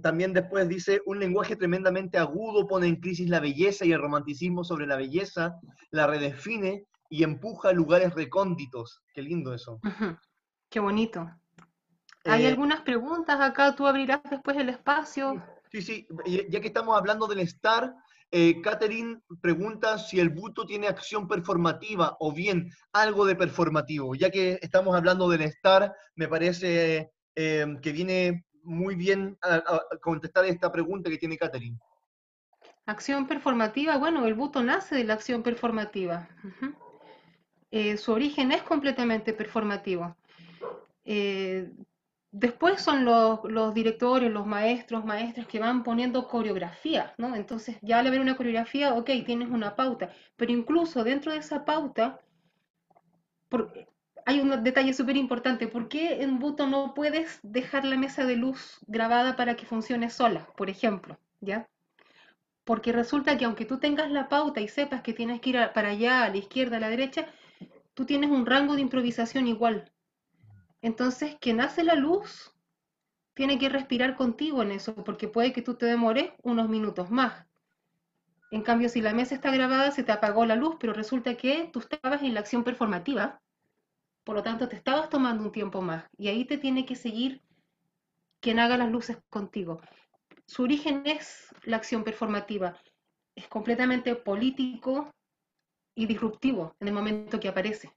También después dice, un lenguaje tremendamente agudo pone en crisis la belleza y el romanticismo sobre la belleza, la redefine y empuja a lugares recónditos. Qué lindo eso. Qué bonito. Hay algunas preguntas acá, tú abrirás después el espacio. Sí, ya que estamos hablando del estar, Catherine pregunta si el buto tiene acción performativa o bien algo de performativo. Ya que estamos hablando del estar, me parece que viene muy bien a contestar esta pregunta que tiene Catherine. Acción performativa, bueno, el buto nace de la acción performativa. Su origen es completamente performativo. Después son los directores, los maestros, maestras que van poniendo coreografías, ¿no? Entonces, ya al haber una coreografía, ok, tienes una pauta, pero incluso dentro de esa pauta hay un detalle súper importante. ¿Por qué en buto no puedes dejar la mesa de luz grabada para que funcione sola, por ejemplo? ¿Ya? Porque resulta que aunque tú tengas la pauta y sepas que tienes que ir para allá, a la izquierda, a la derecha, tú tienes un rango de improvisación igual. Entonces, quien hace la luz tiene que respirar contigo en eso, porque puede que tú te demores unos minutos más. En cambio, si la mesa está grabada, se te apagó la luz, pero resulta que tú estabas en la acción performativa, por lo tanto te estabas tomando un tiempo más, y ahí te tiene que seguir quien haga las luces contigo. Su origen es la acción performativa, es completamente político y disruptivo en el momento que aparece.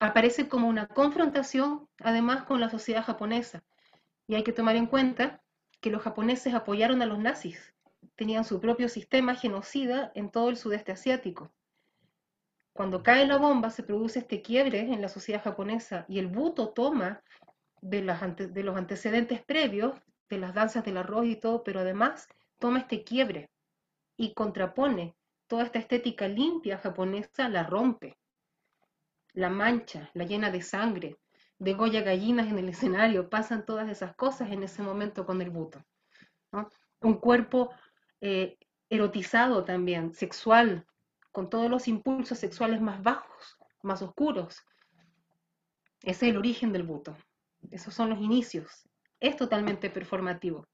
Aparece como una confrontación, además, con la sociedad japonesa. Y hay que tomar en cuenta que los japoneses apoyaron a los nazis. Tenían su propio sistema genocida en todo el sudeste asiático. Cuando cae la bomba se produce este quiebre en la sociedad japonesa y el Buto toma de los antecedentes previos, de las danzas del arroz y todo, pero además toma este quiebre y contrapone toda esta estética limpia japonesa, la rompe, la mancha, la llena de sangre, degolla gallinas en el escenario, pasan todas esas cosas en ese momento con el Buto, ¿no? Un cuerpo erotizado también, sexual, con todos los impulsos sexuales más bajos, más oscuros. Ese es el origen del Buto. Esos son los inicios. Es totalmente performativo.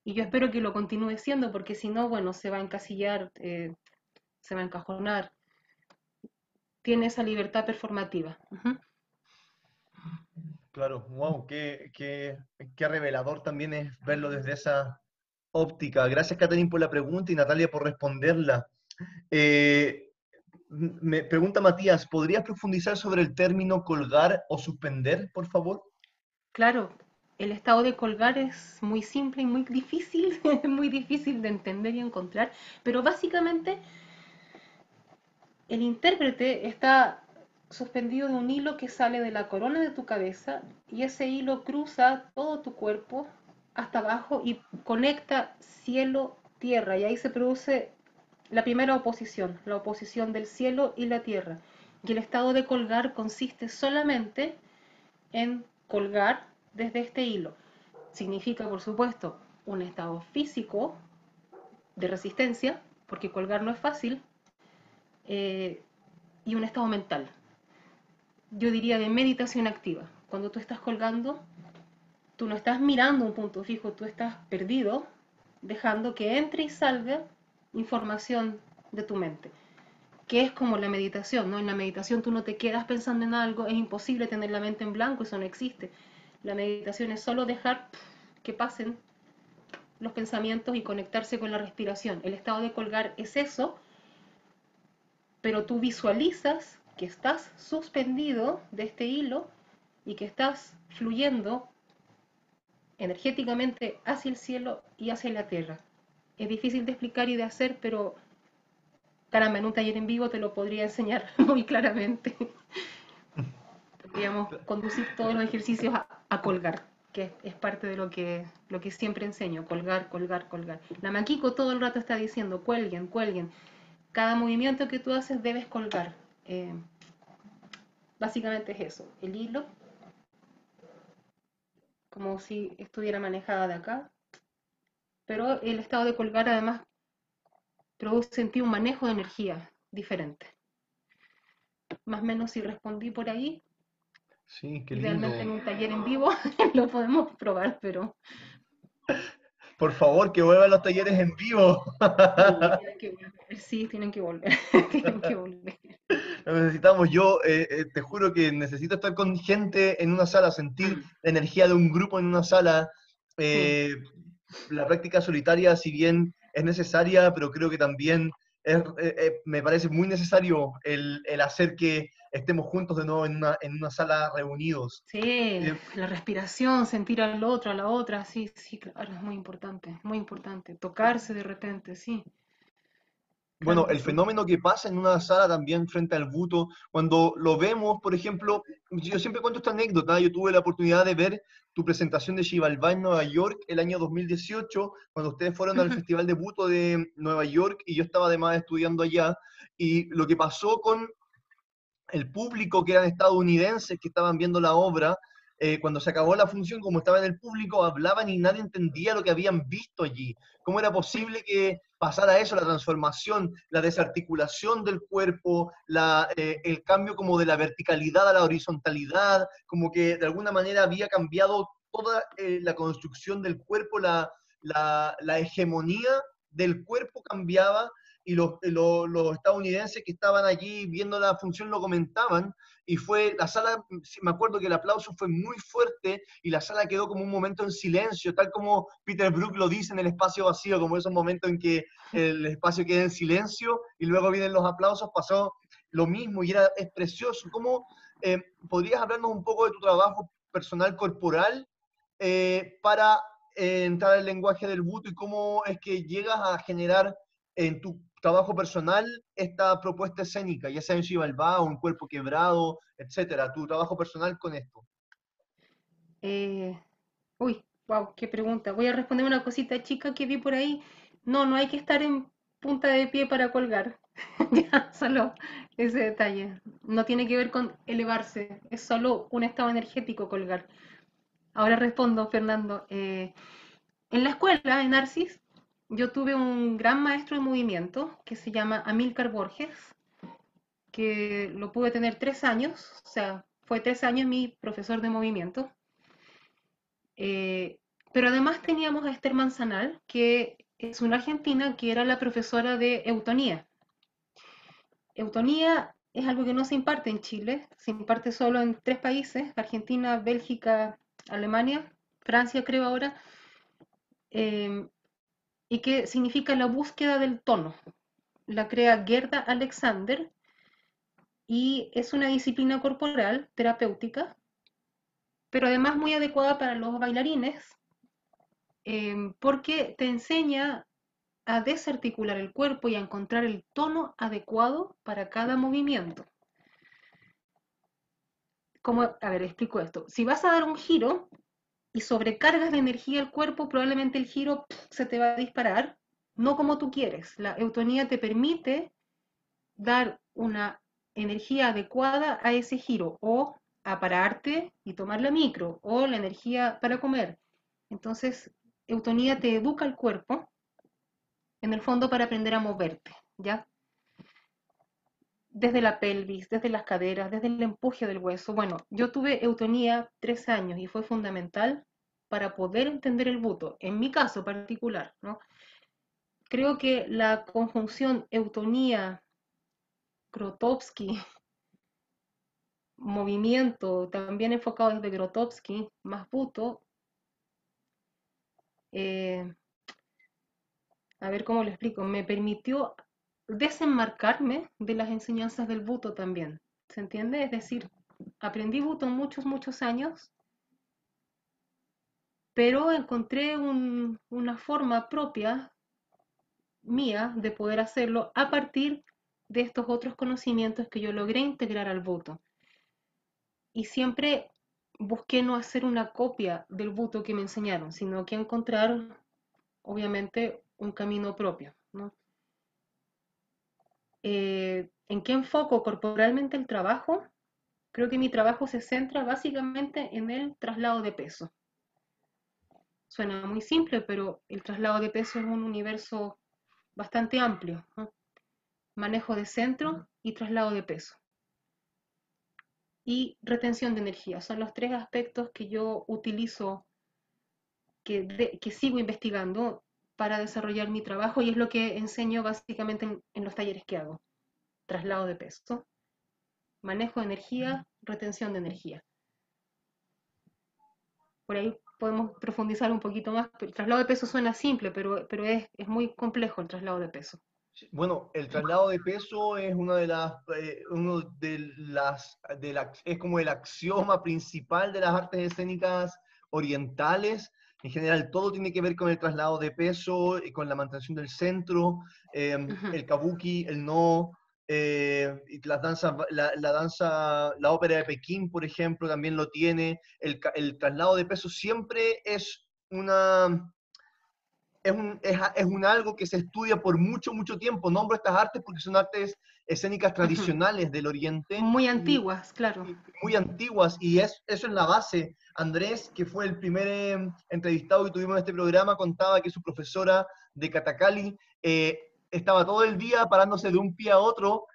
Y yo espero que lo continúe siendo, porque si no, bueno, se va a encasillar, se va a encajonar. Tiene esa libertad performativa. Claro, wow, qué revelador también es verlo desde esa óptica. Gracias, Catherine, por la pregunta y Natalia por responderla. Me pregunta Matías, ¿podrías profundizar sobre el término colgar o suspender, por favor? Claro, el estado de colgar es muy simple y muy difícil, muy difícil de entender y encontrar, pero básicamente el intérprete está suspendido de un hilo que sale de la corona de tu cabeza y ese hilo cruza todo tu cuerpo hasta abajo y conecta cielo-tierra y ahí se produce la primera oposición, la oposición del cielo y la tierra. Y el estado de colgar consiste solamente en colgar desde este hilo. Significa, por supuesto, un estado físico de resistencia, porque colgar no es fácil, y un estado mental. Yo diría de meditación activa. Cuando tú estás colgando, tú no estás mirando un punto fijo, tú estás perdido, dejando que entre y salga información de tu mente, que es como la meditación, ¿no? En la meditación tú no te quedas pensando en algo, es imposible tener la mente en blanco, eso no existe. La meditación es solo dejar que pasen los pensamientos y conectarse con la respiración. El estado de colgar es eso, pero tú visualizas que estás suspendido de este hilo y que estás fluyendo energéticamente hacia el cielo y hacia la tierra. Es difícil de explicar y de hacer, pero caramba, en un taller en vivo te lo podría enseñar muy claramente. Podríamos conducir todos los ejercicios a colgar, que es parte de lo que siempre enseño, colgar, colgar, colgar. La Makiko todo el rato está diciendo, cuelguen, cuelguen. Cada movimiento que tú haces debes colgar. Básicamente es eso, el hilo, como si estuviera manejada de acá, pero el estado de colgar además produce en ti un manejo de energía diferente. Más o menos si respondí por ahí, sí, qué idealmente lindo. en un taller en vivo lo podemos probar, pero... Por favor, que vuelvan los talleres en vivo. Sí, tienen que volver, tienen que volver. Lo necesitamos. Yo te juro que necesito estar con gente en una sala, sentir la energía de un grupo en una sala. Sí. La práctica solitaria, si bien es necesaria, pero creo que también me parece muy necesario el hacer que estemos juntos de nuevo en una sala reunidos. Sí, la respiración, sentir al otro, a la otra, sí, sí, claro, es muy importante, muy importante. Tocarse de repente, sí. Claro Bueno, que el sí. fenómeno que pasa en una sala también frente al buto, cuando lo vemos, por ejemplo, yo siempre cuento esta anécdota, yo tuve la oportunidad de ver tu presentación de Xibalbá en Nueva York el año 2018, cuando ustedes fueron al Festival de Buto de Nueva York y yo estaba además estudiando allá, y lo que pasó con el público que eran estadounidenses que estaban viendo la obra, cuando se acabó la función, como estaba en el público, hablaban y nadie entendía lo que habían visto allí. ¿Cómo era posible que pasara eso, la transformación, la desarticulación del cuerpo, el cambio como de la verticalidad a la horizontalidad, como que de alguna manera había cambiado toda la construcción del cuerpo, la hegemonía del cuerpo cambiaba, y los estadounidenses que estaban allí viendo la función lo comentaban, y fue la sala, me acuerdo que el aplauso fue muy fuerte, y la sala quedó como un momento en silencio, tal como Peter Brook lo dice en El espacio vacío, como esos momentos en que el espacio queda en silencio, y luego vienen los aplausos. Pasó lo mismo, y es precioso. ¿Cómo podrías hablarnos un poco de tu trabajo personal corporal para entrar al lenguaje del buto, y cómo es que llegas a generar en tu trabajo personal esta propuesta escénica, ya sea en Xibalbá, un cuerpo quebrado, etcétera, tu trabajo personal con esto? Eh, Uy, wow, qué pregunta. Voy a responder una cosita chica que vi por ahí. No, no hay que estar en punta de pie para colgar. Ya, solo ese detalle. No tiene que ver con elevarse, es solo un estado energético colgar. Ahora respondo, Fernando. En la escuela, en Arcis, yo tuve un gran maestro de movimiento que se llama Amílcar Borges, que lo pude tener 3 años, o sea, fue 3 años mi profesor de movimiento. Pero además teníamos a Esther Manzanal, que es una argentina que era la profesora de eutonía. Eutonía es algo que no se imparte en Chile, se imparte solo en 3 países: Argentina, Bélgica, Alemania, Francia creo ahora, eh, y que significa la búsqueda del tono. La crea Gerda Alexander y es una disciplina corporal terapéutica, pero además muy adecuada para los bailarines, porque te enseña a desarticular el cuerpo y a encontrar el tono adecuado para cada movimiento. Como, a ver, explico esto. Si vas a dar un giro y sobrecargas de energía el cuerpo, probablemente el giro se te va a disparar, no como tú quieres. La eutonía te permite dar una energía adecuada a ese giro, o a pararte y tomar la micro, o la energía para comer. Entonces, eutonía te educa el cuerpo, en el fondo, para aprender a moverte, ¿ya? Desde la pelvis, desde las caderas, desde el empuje del hueso. Bueno, yo tuve eutonía 3 años y fue fundamental para poder entender el buto, en mi caso particular, ¿no? Creo que la conjunción eutonía, Grotowski, movimiento, también enfocado desde Grotowski, más buto, a ver cómo lo explico, me permitió desenmarcarme de las enseñanzas del buto también. ¿Se entiende? Es decir, aprendí buto muchos, muchos años, pero encontré una forma propia mía de poder hacerlo a partir de estos otros conocimientos que yo logré integrar al buto. Y siempre busqué no hacer una copia del buto que me enseñaron, sino que encontrar, obviamente, un camino propio, ¿no? ¿En qué enfoco corporalmente el trabajo? Creo que mi trabajo se centra básicamente en el traslado de peso. Suena muy simple, pero el traslado de peso es un universo bastante amplio, ¿no? Manejo de centro y traslado de peso. Y retención de energía. Son los 3 aspectos que yo utilizo, que sigo investigando para desarrollar mi trabajo, y es lo que enseño básicamente en los talleres que hago. Traslado de peso, manejo de energía, retención de energía. Por ahí podemos profundizar un poquito más. El traslado de peso suena simple, pero es muy complejo el traslado de peso. Bueno, el traslado de peso es es como el axioma principal de las artes escénicas orientales. En general, todo tiene que ver con el traslado de peso y con la mantención del centro. El kabuki, el no, y las danzas, la ópera de Pekín, por ejemplo, también lo tiene. El traslado de peso siempre es un algo que se estudia por mucho, mucho tiempo. Nombro estas artes porque son artes escénicas tradicionales del Oriente. Muy antiguas, claro. Muy antiguas, y eso es la base. Andrés, que fue el primer entrevistado que tuvimos en este programa, contaba que su profesora de Katakali estaba todo el día parándose de un pie a otro,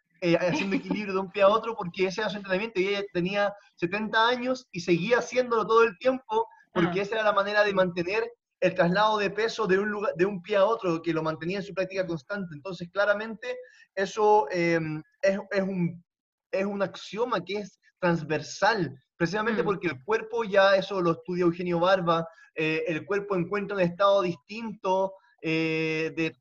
haciendo equilibrio de un pie a otro, porque ese era su entrenamiento, y ella tenía 70 años y seguía haciéndolo todo el tiempo, porque Ah. esa era la manera de mantener el traslado de peso de un, lugar, de un pie a otro, que lo mantenía en su práctica constante. Entonces, claramente, eso es un axioma que es transversal, precisamente porque el cuerpo, ya eso lo estudia Eugenio Barba, el cuerpo encuentra un estado distinto de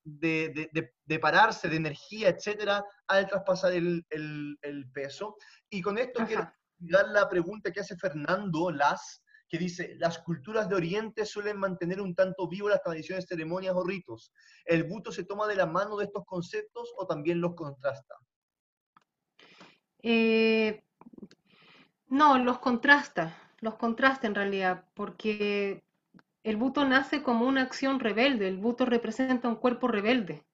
pararse, de energía, etcétera, al traspasar el peso. Y con esto quiero dar la pregunta que hace Fernando Las, que dice, las culturas de Oriente suelen mantener un tanto vivo las tradiciones, ceremonias o ritos. ¿El buto se toma de la mano de estos conceptos o también los contrasta? No, los contrasta en realidad, porque el buto nace como una acción rebelde, el buto representa un cuerpo rebelde.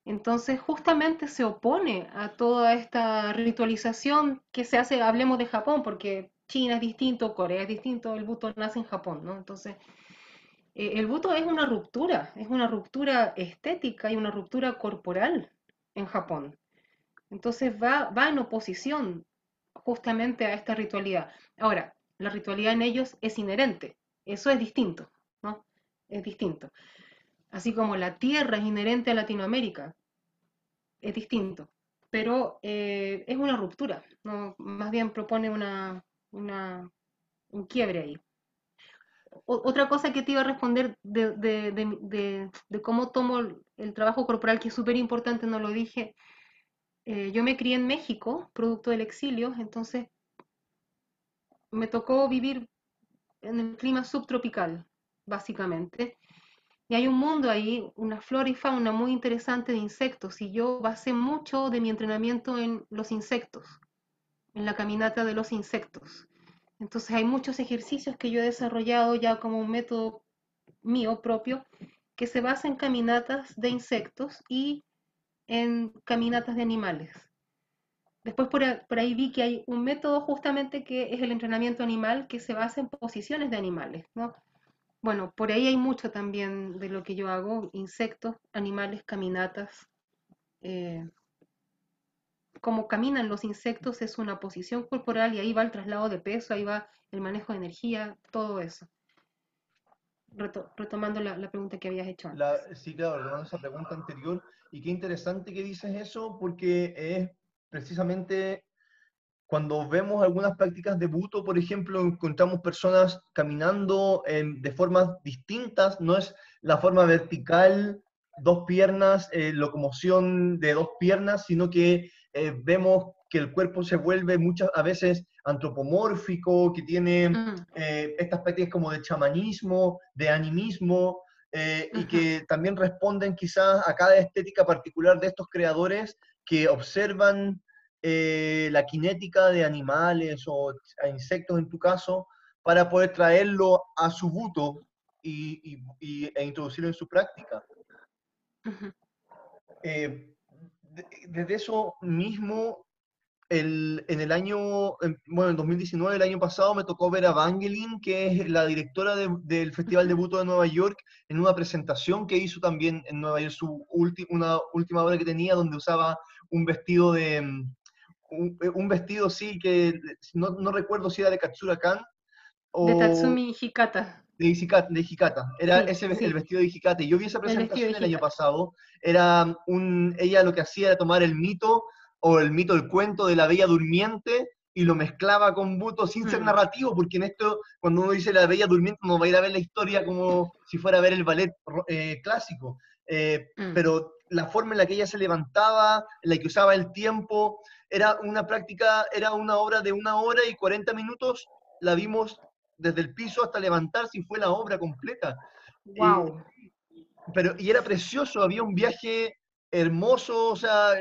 Entonces, justamente se opone a toda esta ritualización que se hace, hablemos de Japón, porque China es distinto, Corea es distinto, el buto nace en Japón, ¿no? Entonces, el buto es una ruptura estética y una ruptura corporal en Japón. Entonces, va en oposición justamente a esta ritualidad. Ahora, la ritualidad en ellos es inherente, eso es distinto, ¿no? Es distinto. Así como la tierra es inherente a Latinoamérica, es distinto, pero es una ruptura, ¿no? Más bien propone un quiebre ahí. Otra cosa que te iba a responder de cómo tomo el trabajo corporal, que es súper importante, no lo dije. Yo me crié en México, producto del exilio, entonces me tocó vivir en el clima subtropical, básicamente. Y hay un mundo ahí, una flora y fauna muy interesante de insectos, y yo basé mucho de mi entrenamiento en los insectos, en la caminata de los insectos. Entonces hay muchos ejercicios que yo he desarrollado ya como un método mío propio, que se basa en caminatas de insectos y en caminatas de animales. Después por ahí vi que hay un método justamente que es el entrenamiento animal, que se basa en posiciones de animales, ¿no? Bueno, por ahí hay mucho también de lo que yo hago, insectos, animales, caminatas. eh, Cómo caminan los insectos es una posición corporal y ahí va el traslado de peso, ahí va el manejo de energía, todo eso. Retomando la pregunta que habías hecho antes. Sí, claro, retomando esa pregunta anterior, y qué interesante que dices eso, porque es precisamente cuando vemos algunas prácticas de buto, por ejemplo, encontramos personas caminando de formas distintas, no es la forma vertical, dos piernas, locomoción de dos piernas, sino que vemos que el cuerpo se vuelve muchas a veces antropomórfico, que tiene estas prácticas como de chamanismo, de animismo, y que también responden quizás a cada estética particular de estos creadores que observan la cinética de animales o a insectos en tu caso, para poder traerlo a su buto e introducirlo en su práctica. Desde eso mismo, en el año, bueno, en 2019, el año pasado, me tocó ver a Vangeline, que es la directora del Festival de Buto de Nueva York, en una presentación que hizo también en Nueva York, una última obra que tenía, donde usaba un vestido un vestido, sí, que no recuerdo si era de Katsura Kan De o Tatsumi Hikata. de Hikata. Era Sí, ese sí. el vestido de Hikata. Y yo vi esa El vestido de presentación el año Hikata. pasado. Ella lo que hacía era tomar el mito, el cuento de la Bella Durmiente, y lo mezclaba con buto sin ser narrativo, porque en esto, cuando uno dice la Bella Durmiente, uno va a ir a ver la historia como si fuera a ver el ballet clásico. Pero la forma en la que ella se levantaba, en la que usaba el tiempo, era una práctica, era una obra de 1 hora y 40 minutos, la vimos desde el piso hasta levantarse y fue la obra completa. Wow. Y era precioso, había un viaje hermoso, o sea,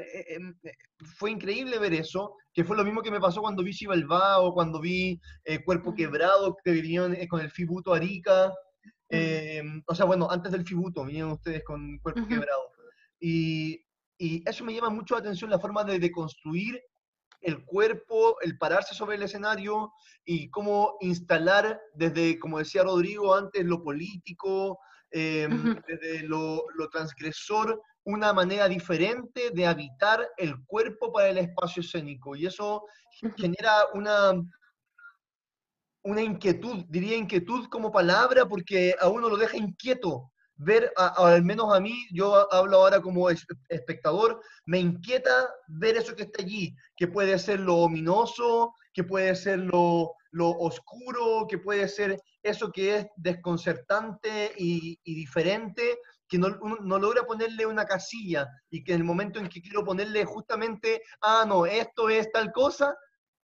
fue increíble ver eso, que fue lo mismo que me pasó cuando vi Xibalbao, cuando vi Cuerpo Quebrado, que vinieron con el Fibuto Arica, o sea, bueno, antes del Fibuto vinieron ustedes con Cuerpo Quebrado. Y eso me llama mucho la atención, la forma de deconstruir el cuerpo, el pararse sobre el escenario y cómo instalar desde, como decía Rodrigo antes, lo político, desde lo transgresor, una manera diferente de habitar el cuerpo para el espacio escénico. Y eso genera una inquietud, diría inquietud como palabra, porque a uno lo deja inquieto. Ver, al menos a mí, yo hablo ahora como espectador, me inquieta ver eso que está allí, que puede ser lo ominoso, que puede ser lo oscuro, que puede ser eso que es desconcertante y diferente, que uno no logra ponerle una casilla y que en el momento en que quiero ponerle justamente, no, esto es tal cosa,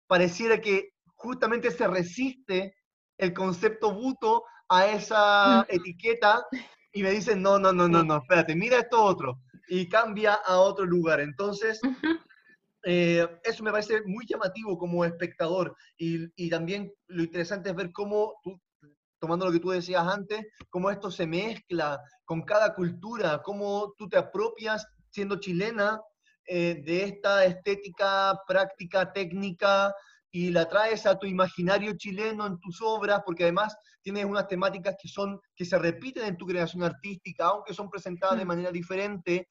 pareciera que justamente se resiste el concepto buto a esa etiqueta y me dicen, no, no, no, no, Sí. no, espérate, mira esto otro, y cambia a otro lugar. Entonces, Ujú. eso me parece muy llamativo como espectador, y también lo interesante es ver cómo, tomando lo que tú decías antes, cómo esto se mezcla con cada cultura, cómo tú te apropias, siendo chilena, de esta estética, práctica, técnica, y la traes a tu imaginario chileno en tus obras, porque además tienes unas temáticas que se repiten en tu creación artística, aunque son presentadas de Mm. manera diferente.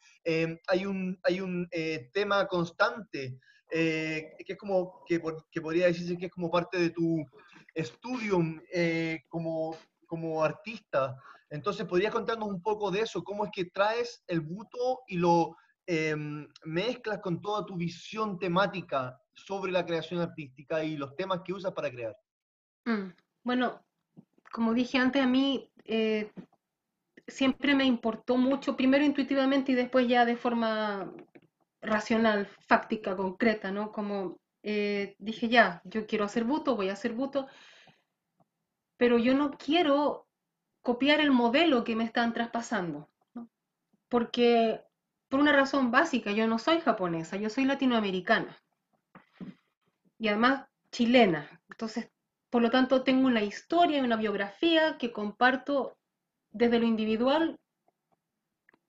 Hay un tema constante, que es como, que podría decirse que es como parte de tu estudium, como artista. Entonces, ¿podrías contarnos un poco de eso? ¿Cómo es que traes el buto y lo mezclas con toda tu visión temática sobre la creación artística y los temas que usas para crear? Mm. Bueno, como dije antes, a mí siempre me importó mucho, primero intuitivamente y después ya de forma racional, fáctica, concreta, ¿no? Como dije, ya, yo quiero hacer buto, voy a hacer buto, pero yo no quiero copiar el modelo que me están traspasando, ¿no? Porque por una razón básica, yo no soy japonesa, yo soy latinoamericana y además chilena. Entonces, por lo tanto, tengo una historia y una biografía que comparto desde lo individual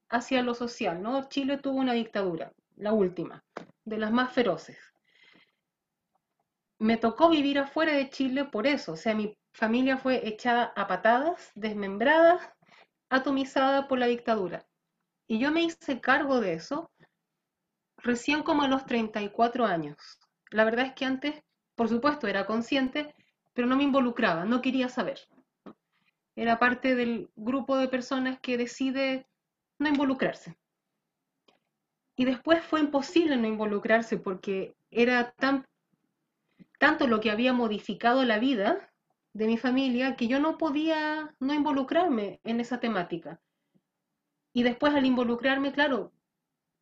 hacia lo social, ¿no? Chile tuvo una dictadura, la última, de las más feroces. Me tocó vivir afuera de Chile por eso, o sea, mi familia fue echada a patadas, desmembrada, atomizada por la dictadura. Y yo me hice cargo de eso recién como a los 34 años. La verdad es que antes, por supuesto, era consciente, pero no me involucraba, no quería saber. Era parte del grupo de personas que decide no involucrarse. Y después fue imposible no involucrarse porque era tanto lo que había modificado la vida de mi familia que yo no podía no involucrarme en esa temática. Y después al involucrarme, claro,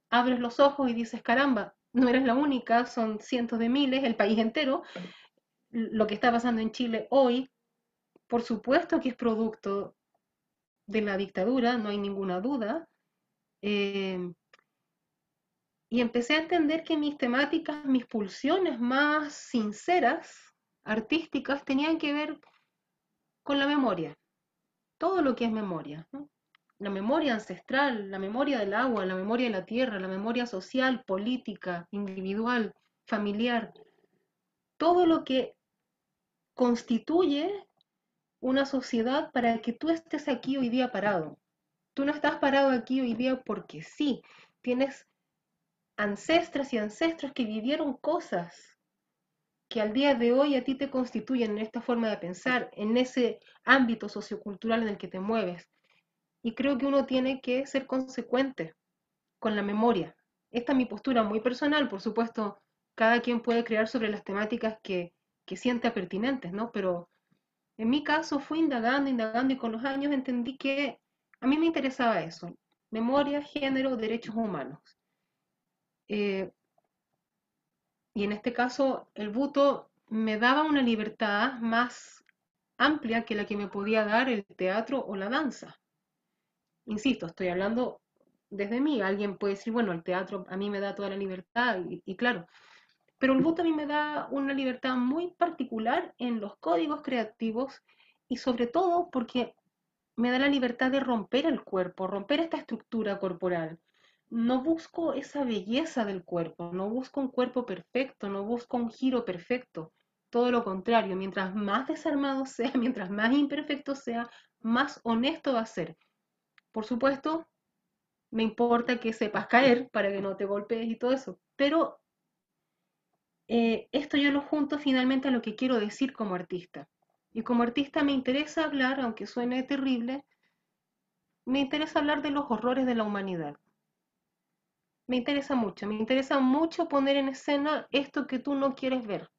abres los ojos y dices, caramba, no eres la única, son cientos de miles, el país entero. Lo que está pasando en Chile hoy, por supuesto que es producto de la dictadura, no hay ninguna duda. Eh, y empecé a entender que mis temáticas, mis pulsiones más sinceras, artísticas, tenían que ver con la memoria, todo lo que es memoria, ¿no? La memoria ancestral, la memoria del agua, la memoria de la tierra, la memoria social, política, individual, familiar, todo lo que constituye una sociedad para que tú estés aquí hoy día parado. Tú no estás parado aquí hoy día porque sí, tienes ancestras y ancestros que vivieron cosas que al día de hoy a ti te constituyen en esta forma de pensar, en ese ámbito sociocultural en el que te mueves. Y creo que uno tiene que ser consecuente con la memoria. Esta es mi postura muy personal, por supuesto, cada quien puede crear sobre las temáticas que sienta pertinentes, ¿no? Pero en mi caso fui indagando, indagando y con los años entendí que a mí me interesaba eso, memoria, género, derechos humanos. Eh, y en este caso el buto me daba una libertad más amplia que la que me podía dar el teatro o la danza. Insisto, estoy hablando desde mí. Alguien puede decir, bueno, el teatro a mí me da toda la libertad y claro, pero el buto a mí me da una libertad muy particular en los códigos creativos y sobre todo porque me da la libertad de romper el cuerpo, romper esta estructura corporal. No busco esa belleza del cuerpo, no busco un cuerpo perfecto, no busco un giro perfecto. Todo lo contrario, mientras más desarmado sea, mientras más imperfecto sea, más honesto va a ser. Por supuesto, me importa que sepas caer para que no te golpees y todo eso, pero esto yo lo junto finalmente a lo que quiero decir como artista. Y como artista me interesa hablar, aunque suene terrible, me interesa hablar de los horrores de la humanidad. Me interesa mucho poner en escena esto que tú no quieres ver.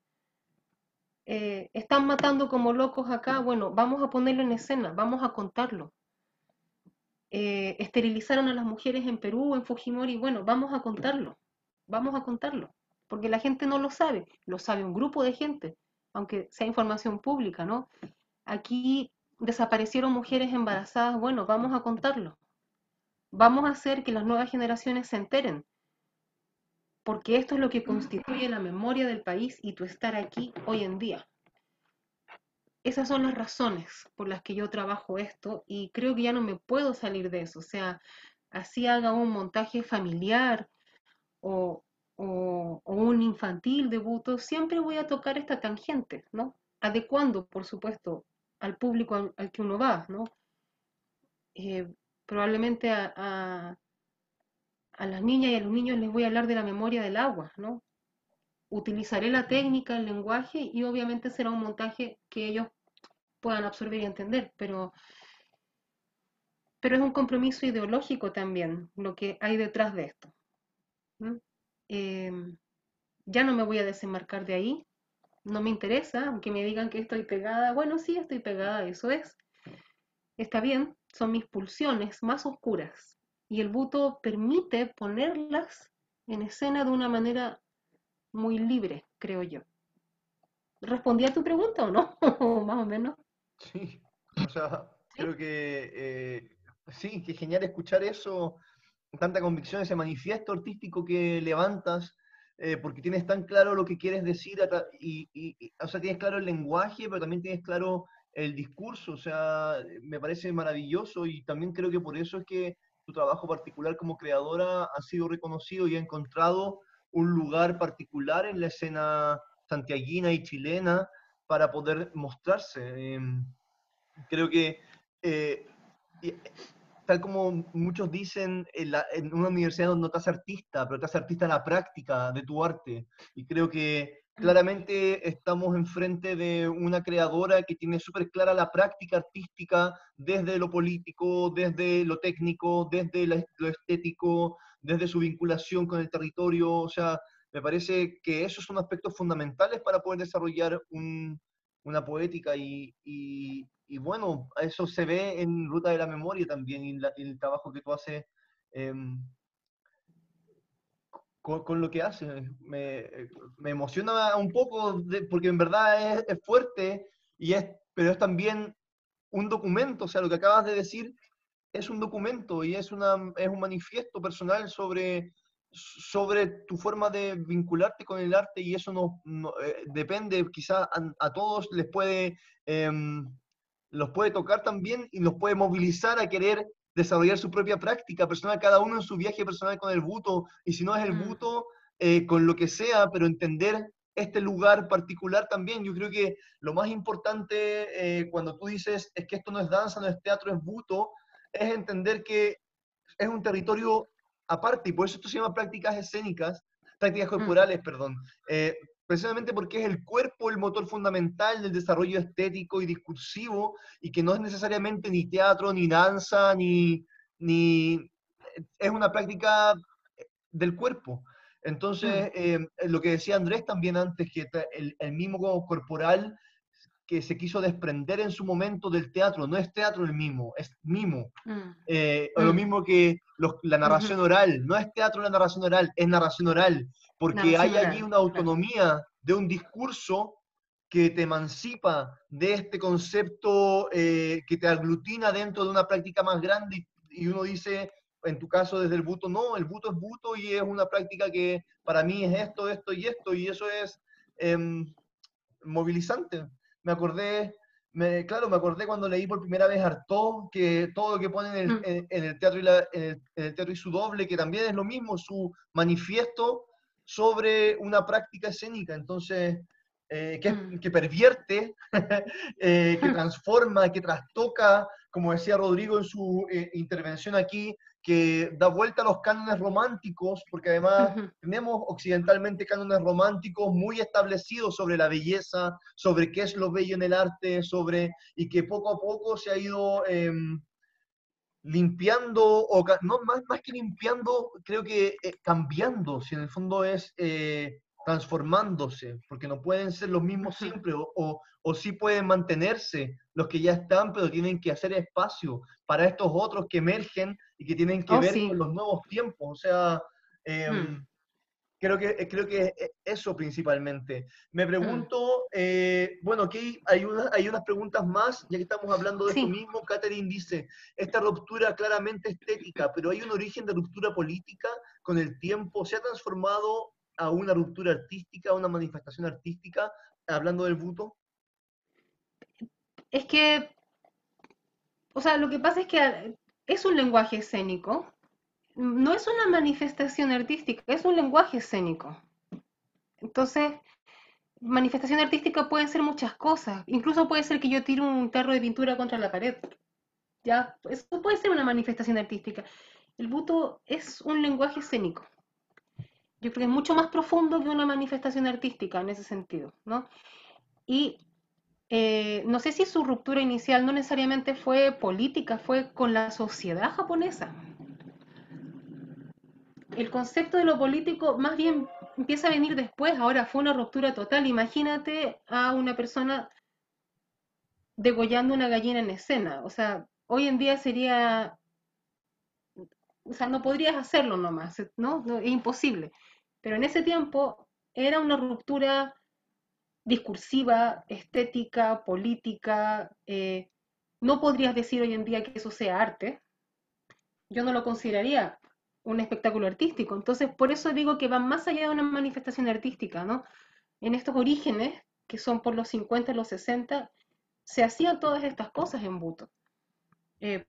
Están matando como locos acá, bueno, vamos a ponerlo en escena, vamos a contarlo. Esterilizaron a las mujeres en Perú, en Fujimori, bueno, vamos a contarlo, porque la gente no lo sabe un grupo de gente, aunque sea información pública, ¿no? Aquí desaparecieron mujeres embarazadas, bueno, vamos a contarlo. Vamos a hacer que las nuevas generaciones se enteren, porque esto es lo que constituye la memoria del país y tu estar aquí hoy en día. Esas son las razones por las que yo trabajo esto y creo que ya no me puedo salir de eso. O sea, así haga un montaje familiar o, o un infantil de buto, siempre voy a tocar esta tangente, ¿no? Adecuando, por supuesto, al público al que uno va, ¿no? Probablemente a las niñas y a los niños les voy a hablar de la memoria del agua, ¿no? Utilizaré la técnica, el lenguaje y obviamente será un montaje que ellos puedan absorber y entender, pero es un compromiso ideológico también lo que hay detrás de esto, ¿no? Ya no me voy a desenmarcar de ahí, no me interesa, aunque me digan que estoy pegada, bueno, sí, estoy pegada, eso es, está bien, son mis pulsiones más oscuras y el buto permite ponerlas en escena de una manera muy libre, creo yo. ¿Respondí a tu pregunta o no? Más o menos. Sí, o sea, ¿Sí? creo que sí, que genial escuchar eso, tanta convicción, ese manifiesto artístico que levantas, porque tienes tan claro lo que quieres decir, o sea, tienes claro el lenguaje, pero también tienes claro el discurso, o sea, me parece maravilloso y también creo que por eso es que tu trabajo particular como creadora ha sido reconocido y ha encontrado un lugar particular en la escena santiaguina y chilena para poder mostrarse. Creo que eh, y- tal como muchos dicen, en una universidad no te hace artista, pero te hace artista en la práctica de tu arte. Y creo que claramente estamos enfrente de una creadora que tiene súper clara la práctica artística desde lo político, desde lo técnico, desde lo estético, desde su vinculación con el territorio. O sea, me parece que esos son aspectos fundamentales para poder desarrollar una poética y bueno, eso se ve en Ruta de la Memoria también, y el trabajo que tú haces con lo que haces. Me emociona un poco porque en verdad es fuerte, pero es también un documento, o sea, lo que acabas de decir es un documento y es un manifiesto personal sobre tu forma de vincularte con el arte y eso depende, quizá a todos los puede tocar también y los puede movilizar a querer desarrollar su propia práctica personal, cada uno en su viaje personal con el buto, y si no es el buto, con lo que sea, pero entender este lugar particular también. Yo creo que lo más importante cuando tú dices es que esto no es danza, no es teatro, es buto, es entender que es un territorio aparte, y por eso esto se llama prácticas corporales, perdón. Precisamente porque es el cuerpo el motor fundamental del desarrollo estético y discursivo, y que no es necesariamente ni teatro, ni danza, ni es una práctica del cuerpo. Entonces, lo que decía Andrés también antes, que el mimo corporal que se quiso desprender en su momento del teatro, no es teatro el mimo, es mimo. O lo mismo que la narración oral, no es teatro la narración oral, es narración oral, porque Narración hay allí oral, una claro. autonomía de un discurso que te emancipa de este concepto que te aglutina dentro de una práctica más grande y uno dice, en tu caso desde el buto, no, el buto es buto y es una práctica que para mí es esto, esto y eso es movilizante. Me acordé, claro, me acordé cuando leí por primera vez Artaud, que todo lo que pone en el teatro en el teatro y su doble, que también es lo mismo, su manifiesto sobre una práctica escénica. Entonces, que pervierte, que transforma, que trastoca, como decía Rodrigo en su intervención aquí, que da vuelta a los cánones románticos, porque además Ujú. tenemos occidentalmente cánones románticos muy establecidos sobre la belleza, sobre qué es lo bello en el arte, y que poco a poco se ha ido limpiando, no, más que limpiando, creo que cambiando, si en el fondo es transformándose, porque no pueden ser los mismos Ujú. siempre, o sí pueden mantenerse los que ya están, pero tienen que hacer espacio para estos otros que emergen y que tienen que Oh, ver sí. con los nuevos tiempos. O sea, Mm, creo que eso principalmente. Me mm. pregunto, bueno, aquí hay unas preguntas más, ya que estamos hablando de esto Sí. mismo. Catherine dice, esta ruptura claramente estética, pero hay un origen de ruptura política con el tiempo, se ha transformado a una ruptura artística, a una manifestación artística, hablando del buto. Es que, o sea, lo que pasa es que es un lenguaje escénico, no es una manifestación artística, es un lenguaje escénico. Entonces, manifestación artística pueden ser muchas cosas. Incluso puede ser que yo tire un tarro de pintura contra la pared. Ya, eso puede ser una manifestación artística. El buto es un lenguaje escénico. Yo creo que es mucho más profundo que una manifestación artística en ese sentido, ¿no? Y no sé si su ruptura inicial no necesariamente fue política, fue con la sociedad japonesa. El concepto de lo político más bien empieza a venir después, ahora fue una ruptura total. Imagínate a una persona degollando una gallina en escena, o sea, hoy en día sería, o sea, no podrías hacerlo nomás, ¿no? Es imposible. Pero en ese tiempo era una ruptura discursiva, estética, política. No podrías decir hoy en día que eso sea arte. Yo no lo consideraría un espectáculo artístico. Entonces, por eso digo que va más allá de una manifestación artística, ¿no? En estos orígenes, que son por los 50 y los 60, se hacían todas estas cosas en Buto.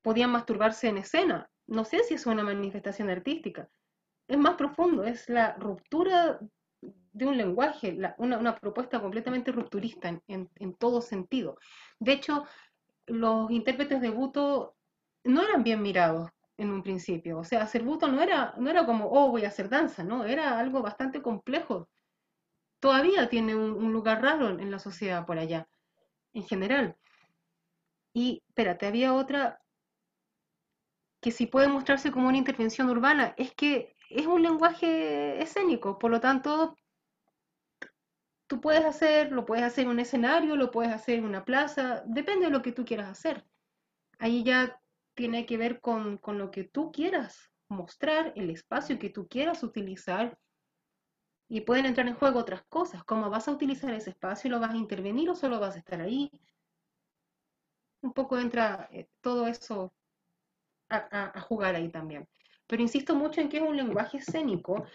Podían masturbarse en escena. No sé si es una manifestación artística. Es más profundo, es la ruptura de un lenguaje, una propuesta completamente rupturista en todo sentido. De hecho, los intérpretes de Buto no eran bien mirados en un principio. O sea, hacer Buto no era como, oh, voy a hacer danza, ¿no? Era algo bastante complejo. Todavía tiene un lugar raro en la sociedad por allá, en general. Y, espérate, había otra que si puede mostrarse como una intervención urbana, es que es un lenguaje escénico, por lo tanto, lo puedes hacer en un escenario, lo puedes hacer en una plaza, depende de lo que tú quieras hacer. Ahí ya tiene que ver con lo que tú quieras mostrar, el espacio que tú quieras utilizar, y pueden entrar en juego otras cosas, cómo vas a utilizar ese espacio, lo vas a intervenir o solo vas a estar ahí. Un poco entra todo eso a jugar ahí también. Pero insisto mucho en que es un lenguaje escénico.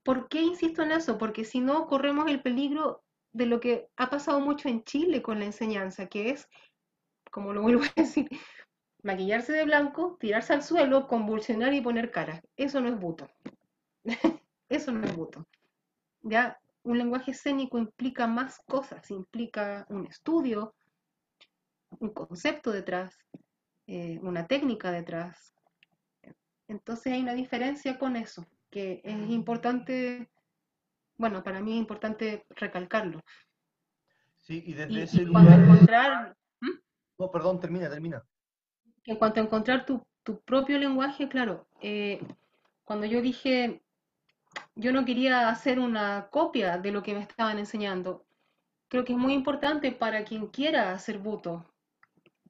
¿Por qué insisto en eso? Porque si no, corremos el peligro de lo que ha pasado mucho en Chile con la enseñanza, que es, como lo vuelvo a decir, maquillarse de blanco, tirarse al suelo, convulsionar y poner cara. Eso no es buto. Eso no es buto. Ya un lenguaje escénico implica más cosas, implica un estudio, un concepto detrás, una técnica detrás. Entonces hay una diferencia con eso, que es importante, bueno, para mí es importante recalcarlo. Sí, y desde Y ese en cuanto a lugar... encontrar, No, perdón, termina. en cuanto a encontrar tu propio lenguaje, claro, cuando yo dije, yo no quería hacer una copia de lo que me estaban enseñando, creo que es muy importante para quien quiera hacer buto,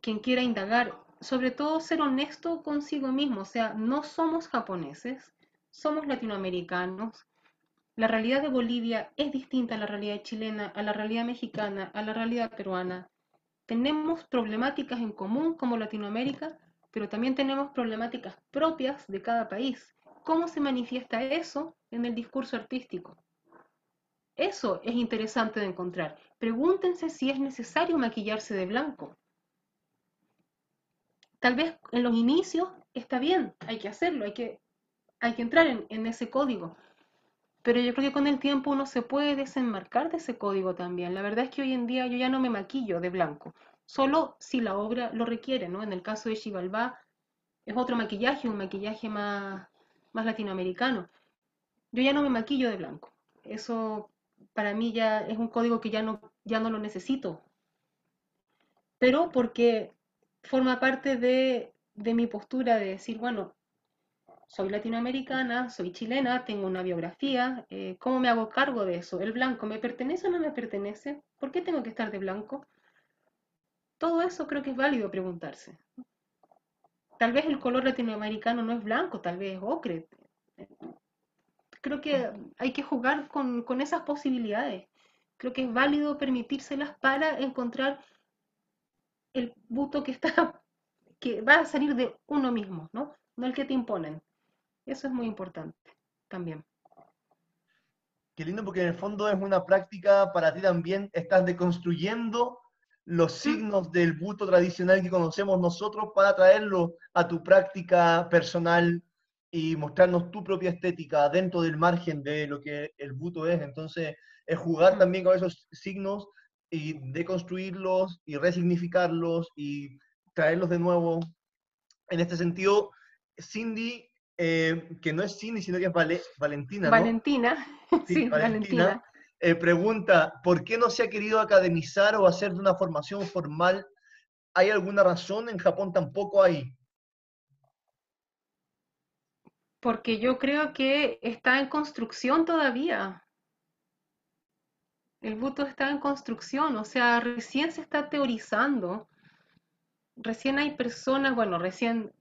quien quiera indagar, sobre todo ser honesto consigo mismo, o sea, no somos japoneses, somos latinoamericanos. La realidad de Bolivia es distinta a la realidad chilena, a la realidad mexicana, a la realidad peruana. Tenemos problemáticas en común como Latinoamérica, pero también tenemos problemáticas propias de cada país. ¿Cómo se manifiesta eso en el discurso artístico? Eso es interesante de encontrar. Pregúntense si es necesario maquillarse de blanco. Tal vez en los inicios está bien, hay que hacerlo, hay que entrar en ese código. Pero yo creo que con el tiempo uno se puede desenmarcar de ese código también. La verdad es que hoy en día yo ya no me maquillo de blanco, solo si la obra lo requiere, ¿no? En el caso de Xibalbá, es otro maquillaje, un maquillaje más latinoamericano. Yo ya no me maquillo de blanco. Eso para mí ya es un código que ya no lo necesito. Pero porque forma parte de mi postura de decir, bueno, soy latinoamericana, soy chilena, tengo una biografía, ¿cómo me hago cargo de eso? ¿El blanco me pertenece o no me pertenece? ¿Por qué tengo que estar de blanco? Todo eso creo que es válido preguntarse. Tal vez el color latinoamericano no es blanco, tal vez es ocre. Creo que hay que jugar con esas posibilidades. Creo que es válido permitírselas para encontrar el buto que está, que va a salir de uno mismo, ¿no? No el que te imponen. Eso es muy importante también. Qué lindo porque en el fondo es una práctica para ti también, estás deconstruyendo los signos del buto tradicional que conocemos nosotros para traerlo a tu práctica personal y mostrarnos tu propia estética dentro del margen de lo que el buto es. Entonces, es jugar también con esos signos y deconstruirlos y resignificarlos y traerlos de nuevo. En este sentido, Cindy, que no es Cindy, sino que es Valentina, ¿no? Valentina, Sí, sí, Valentina, Valentina. pregunta, ¿por qué no se ha querido academizar o hacer de una formación formal? ¿Hay alguna razón? En Japón tampoco hay. Porque yo creo que está en construcción todavía. El buto está en construcción, o sea, recién se está teorizando. Recién hay personas, bueno, recién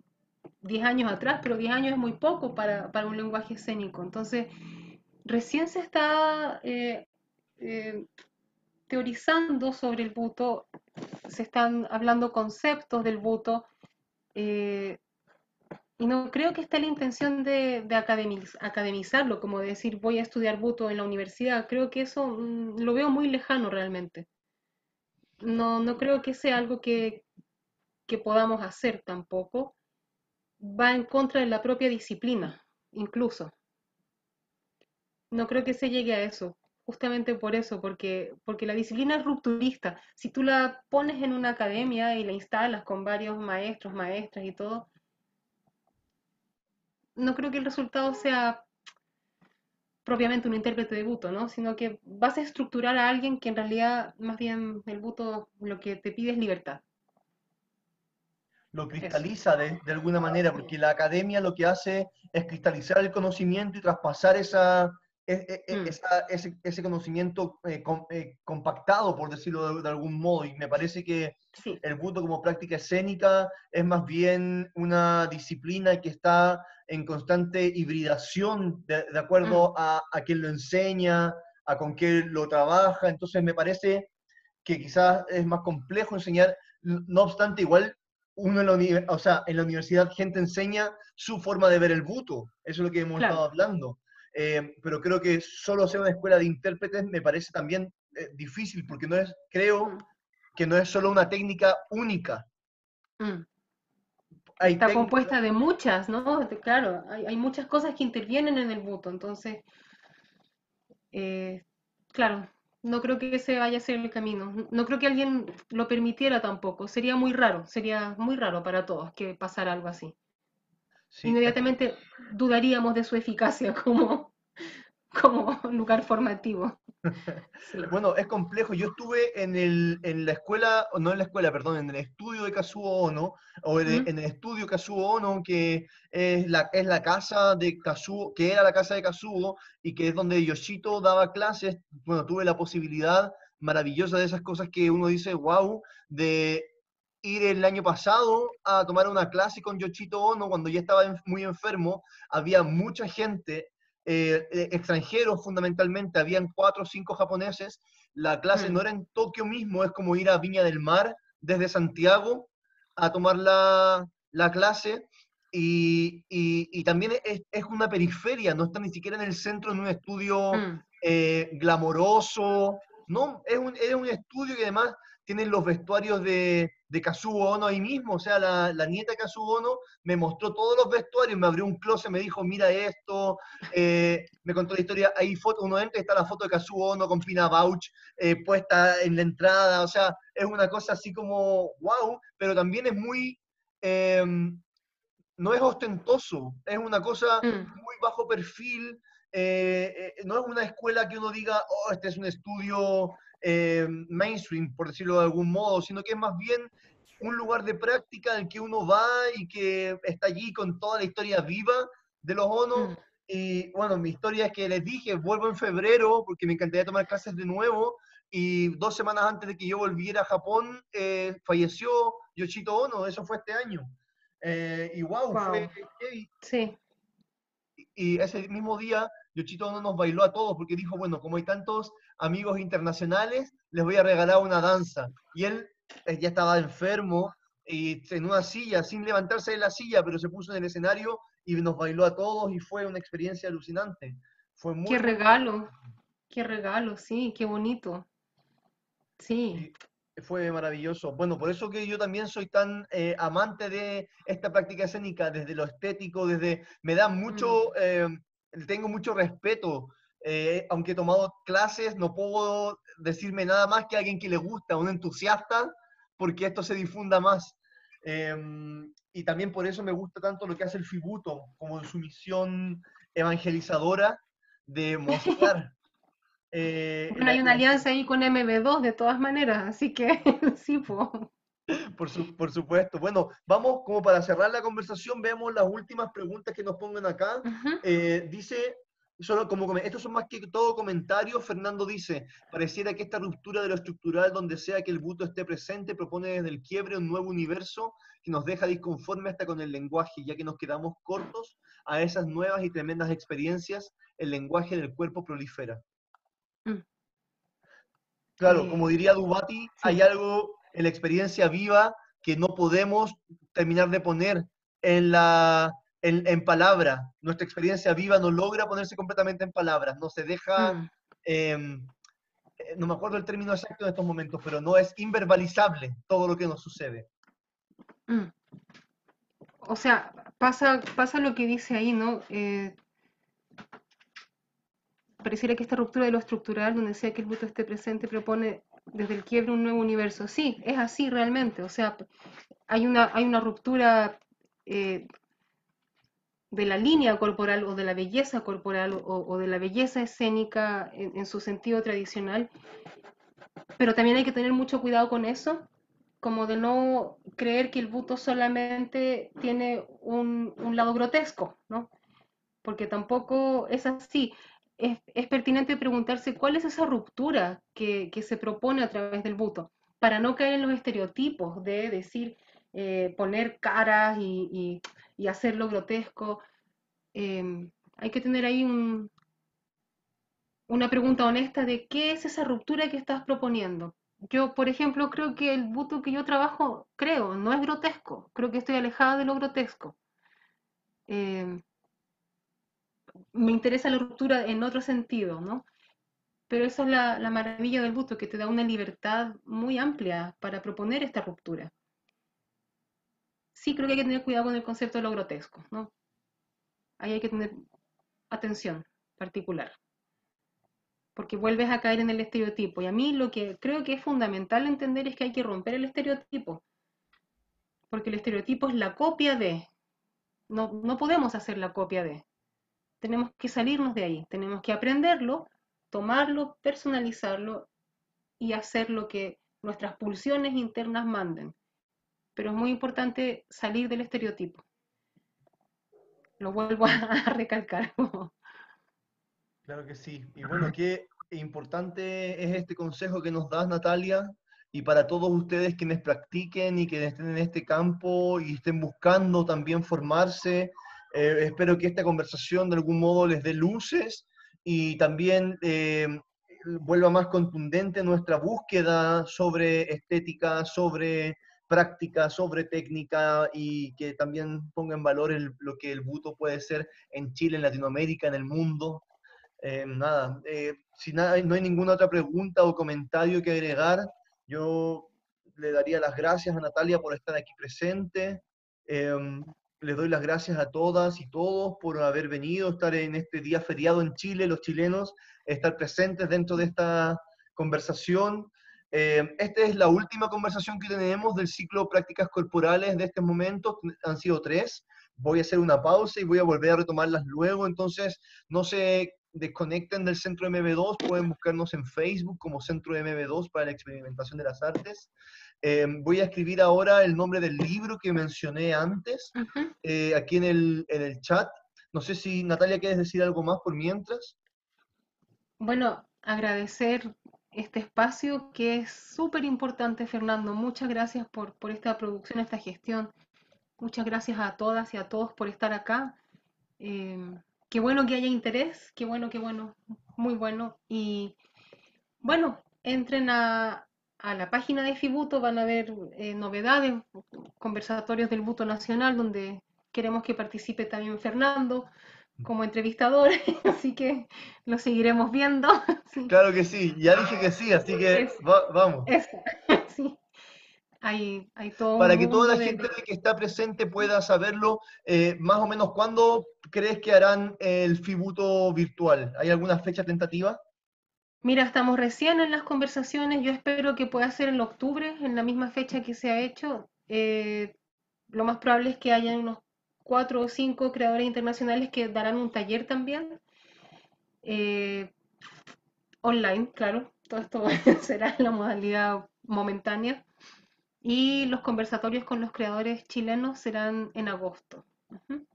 10 años atrás, pero 10 años es muy poco para un lenguaje escénico. Entonces, recién se está eh, teorizando sobre el buto, se están hablando conceptos del buto, eh, y no creo que esté la intención de academizarlo, como de decir voy a estudiar buto en la universidad. Creo que eso lo veo muy lejano realmente. No creo que sea algo que podamos hacer tampoco. Va en contra de la propia disciplina, incluso. No creo que se llegue a eso, justamente por eso, porque la disciplina es rupturista. Si tú la pones en una academia y la instalas con varios maestros, maestras y todo, no creo que el resultado sea propiamente un intérprete de buto, ¿no? Sino que vas a estructurar a alguien que en realidad más bien el buto lo que te pide es libertad. Lo Eso. cristaliza de alguna manera, porque la academia lo que hace es cristalizar el conocimiento y traspasar ese conocimiento compactado, por decirlo de algún modo. Y me parece que Sí. el buto como práctica escénica es más bien una disciplina que está en constante hibridación de acuerdo a quien lo enseña, a con qué lo trabaja. Entonces me parece que quizás es más complejo enseñar, no obstante, igual uno en la universidad gente enseña su forma de ver el buto, eso es lo que hemos Claro. estado hablando. Pero creo que solo ser una escuela de intérpretes me parece también difícil, porque creo que no es solo una técnica única. Hay Está técnicas. compuesta de muchas, ¿no? Claro, hay muchas cosas que intervienen en el buto, entonces, claro, no creo que ese vaya a ser el camino. No creo que alguien lo permitiera tampoco. Sería muy raro para todos que pasara algo así. Sí, Inmediatamente dudaríamos de su eficacia como lugar formativo. Sí. Bueno, es complejo. Yo estuve en la escuela, o no en la escuela, perdón, en el estudio de Kazuo Ono, o en el estudio Kazuo Ono, que es la casa de Kazuo, que era la casa de Kazuo, y que es donde Yoshito daba clases. Bueno, tuve la posibilidad maravillosa de esas cosas que uno dice, wow, de ir el año pasado a tomar una clase con Yoshito Ono cuando ya estaba muy enfermo. Había mucha gente, extranjeros fundamentalmente, habían 4 o 5 japoneses. La clase no era en Tokio mismo, es como ir a Viña del Mar desde Santiago a tomar la clase. Y también es una periferia, no está ni siquiera en el centro, en un estudio glamoroso. No, es un estudio que además tienen los vestuarios de Kazuo Ono ahí mismo. O sea, la nieta de Kazuo Ono me mostró todos los vestuarios, me abrió un closet, me dijo, mira esto, me contó la historia, ahí uno entra y está la foto de Kazuo Ono con Pina Bausch puesta en la entrada. O sea, es una cosa así como wow, pero también es muy no es ostentoso, es una cosa Mm, muy bajo perfil, no es una escuela que uno diga, oh, este es un estudio mainstream, por decirlo de algún modo, sino que es más bien un lugar de práctica en el que uno va y que está allí con toda la historia viva de los ONO. mm. Y bueno, mi historia es que les dije, vuelvo en febrero porque me encantaría tomar clases de nuevo. Y 2 semanas antes de que yo volviera a Japón, falleció Yoshito Ono, eso fue este año. Y wow, fue Wow. heavy. Sí. Y ese mismo día, Yoshito Ono nos bailó a todos porque dijo, bueno, como hay tantos amigos internacionales, les voy a regalar una danza. Y él ya estaba enfermo y en una silla, sin levantarse de la silla, pero se puso en el escenario y nos bailó a todos y fue una experiencia alucinante. Fue muy, muy... Qué regalo, sí, qué bonito. Sí. Sí, fue maravilloso. Bueno, por eso que yo también soy tan amante de esta práctica escénica, desde lo estético, desde... Me da Mm, mucho, tengo mucho respeto. Aunque he tomado clases, no puedo decirme nada más que alguien que le gusta, un entusiasta, porque esto se difunda más. Y también por eso me gusta tanto lo que hace el Fibuto, como su misión evangelizadora de mostrar Bueno, hay una alianza ahí con MB2 de todas maneras, así que sí, po. por supuesto. Bueno, vamos como para cerrar la conversación, veamos las últimas preguntas que nos pongan acá. Ujú. Dice, solo como estos son más que todo comentarios. Fernando dice, pareciera que esta ruptura de lo estructural, donde sea que el buto esté presente, propone desde el quiebre un nuevo universo que nos deja disconforme hasta con el lenguaje, ya que nos quedamos cortos a esas nuevas y tremendas experiencias, el lenguaje del cuerpo prolifera. Mm. Claro, como diría Dubati, hay Sí. algo en la experiencia viva que no podemos terminar de poner en palabra. Nuestra experiencia viva no logra ponerse completamente en palabras, no se deja, Mm, no me acuerdo el término exacto en estos momentos, pero no es inverbalizable todo lo que nos sucede. mm. O sea, pasa lo que dice ahí, ¿no? Pareciera que esta ruptura de lo estructural, donde sea que el buto esté presente, propone desde el quiebre un nuevo universo. Sí, es así realmente. O sea, hay una ruptura eh, de la línea corporal o de la belleza corporal o de la belleza escénica en su sentido tradicional, pero también hay que tener mucho cuidado con eso, como de no creer que el buto solamente tiene un lado grotesco, ¿no? Porque tampoco es así. Es pertinente preguntarse cuál es esa ruptura que se propone a través del buto, para no caer en los estereotipos de decir, poner caras y hacerlo grotesco. Hay que tener ahí una pregunta honesta de qué es esa ruptura que estás proponiendo. Yo, por ejemplo, creo que el buto que yo trabajo, no es grotesco. Creo que estoy alejada de lo grotesco. Eh, Me interesa la ruptura en otro sentido, ¿no? Pero esa es la maravilla del busto, que te da una libertad muy amplia para proponer esta ruptura. Sí, creo que hay que tener cuidado con el concepto de lo grotesco, ¿no? Ahí hay que tener atención particular, porque vuelves a caer en el estereotipo. Y a mí lo que creo que es fundamental entender es que hay que romper el estereotipo, porque el estereotipo es la copia de, no podemos hacer la copia de. Tenemos que salirnos de ahí, tenemos que aprenderlo, tomarlo, personalizarlo y hacer lo que nuestras pulsiones internas manden. Pero es muy importante salir del estereotipo. Lo vuelvo a recalcar. Claro que sí. Y bueno, qué importante es este consejo que nos das, Natalia, y para todos ustedes quienes practiquen y que estén en este campo y estén buscando también formarse. Espero que esta conversación de algún modo les dé luces y también vuelva más contundente nuestra búsqueda sobre estética, sobre práctica, sobre técnica y que también ponga en valor lo que el buto puede ser en Chile, en Latinoamérica, en el mundo. Si nada, no hay ninguna otra pregunta o comentario que agregar, yo le daría las gracias a Natalia por estar aquí presente. Les doy las gracias a todas y todos por haber venido, estar en este día feriado en Chile, los chilenos, estar presentes dentro de esta conversación. Esta es la última conversación que tenemos del ciclo Prácticas Corporales de este momento, han sido 3. voy a hacer una pausa y voy a volver a retomarlas luego, entonces no se desconecten del Centro MB2, pueden buscarnos en Facebook como Centro MB2 para la experimentación de las artes. Voy a escribir ahora el nombre del libro que mencioné antes, Ujú. aquí en el chat. No sé si Natalia quieres decir algo más por mientras. Bueno, agradecer este espacio que es súper importante, Fernando. Muchas gracias por esta producción, esta gestión. Muchas gracias a todas y a todos por estar acá. Qué bueno que haya interés, qué bueno, muy bueno. Y bueno, entren a la página de Fibuto, van a ver novedades, conversatorios del Buto Nacional, donde queremos que participe también Fernando como entrevistador, así que lo seguiremos viendo. Sí, Claro que sí, ya dije que sí, así que es, vamos. eso, sí. Hay todo un Para que toda mundo la gente que está presente pueda saberlo, más o menos, ¿cuándo crees que harán el Fibuto virtual? ¿Hay alguna fecha tentativa? Mira, estamos recién en las conversaciones, yo espero que pueda ser en octubre, en la misma fecha que se ha hecho. Lo más probable es que haya unos 4 o 5 creadores internacionales que darán un taller también, eh, online, claro, todo esto será en la modalidad momentánea. Y los conversatorios con los creadores chilenos serán en agosto. Ujú.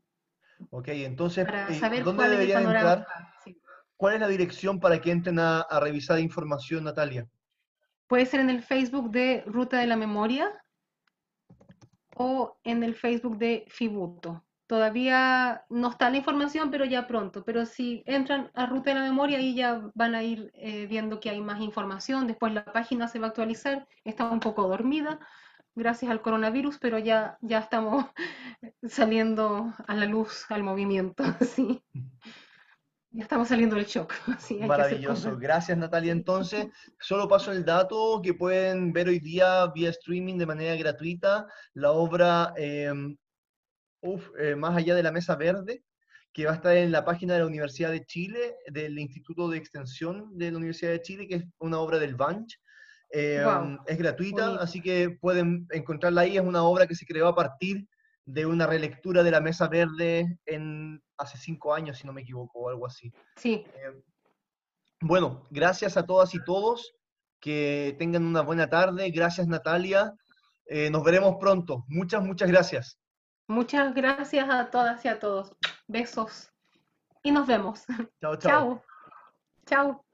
Ok, entonces, Para saber ¿dónde cuál es el deberían panorama. entrar? Sí. ¿Cuál es la dirección para que entren a revisar información, Natalia? Puede ser en el Facebook de Ruta de la Memoria o en el Facebook de Fibuto. Todavía no está la información, pero ya pronto. Pero si entran a Ruta de la Memoria, ahí ya van a ir viendo que hay más información. Después la página se va a actualizar. Está un poco dormida gracias al coronavirus, pero ya estamos saliendo a la luz, al movimiento. Sí, ya estamos saliendo del shock. Sí, hay que hacer Maravilloso. cosas. Gracias, Natalia. Sí. Entonces, solo paso el dato que pueden ver hoy día vía streaming de manera gratuita la obra Más allá de la Mesa Verde, que va a estar en la página de la Universidad de Chile, del Instituto de Extensión de la Universidad de Chile, que es una obra del Banch. Wow, Es gratuita, bonito. así que pueden encontrarla ahí. Es una obra que se creó a partir de una relectura de la Mesa Verde hace 5 años, si no me equivoco, o algo así. Sí, Bueno, gracias a todas y todos. Que tengan una buena tarde. Gracias, Natalia. Nos veremos pronto. Muchas gracias. muchas gracias a todas y a todos. Besos y nos vemos. Chao, chao. Chao, chao.